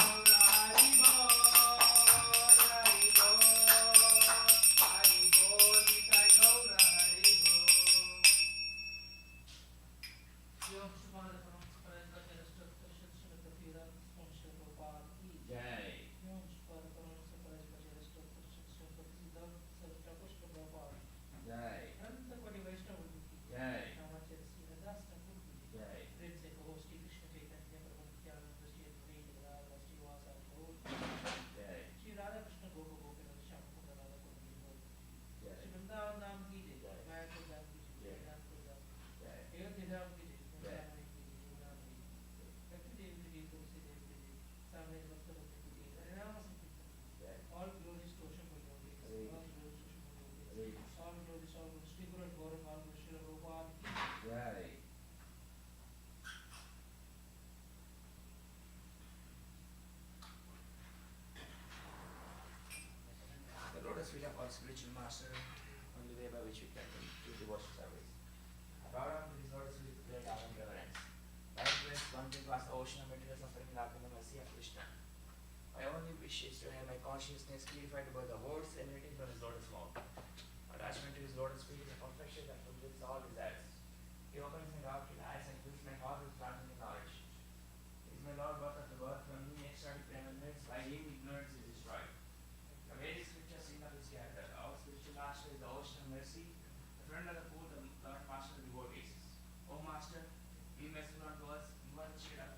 The lotus feet of our spiritual master on the way by which we can do devotional service. I bow down to these lotus feet with great honor and reverence. By grace, plunging past the ocean of material suffering, wrapped in the mercy of Krishna. My only wish is to have my consciousness purified by the words emanating from his lotus mouth. Attachment to his lotus feet is a perfection that fulfills all desires. He opens my darkened eyes and fills my heart with transcendent knowledge. He is my Lord, birth of the birth, from whom extraordinary preeminence, by him ignorance is destroyed. The Vedic scriptures sing of his character. Our spiritual master is the ocean of mercy, the friend of the poor, the Lord master of the devotees. O Master, be merciful unto us, invoke the shade of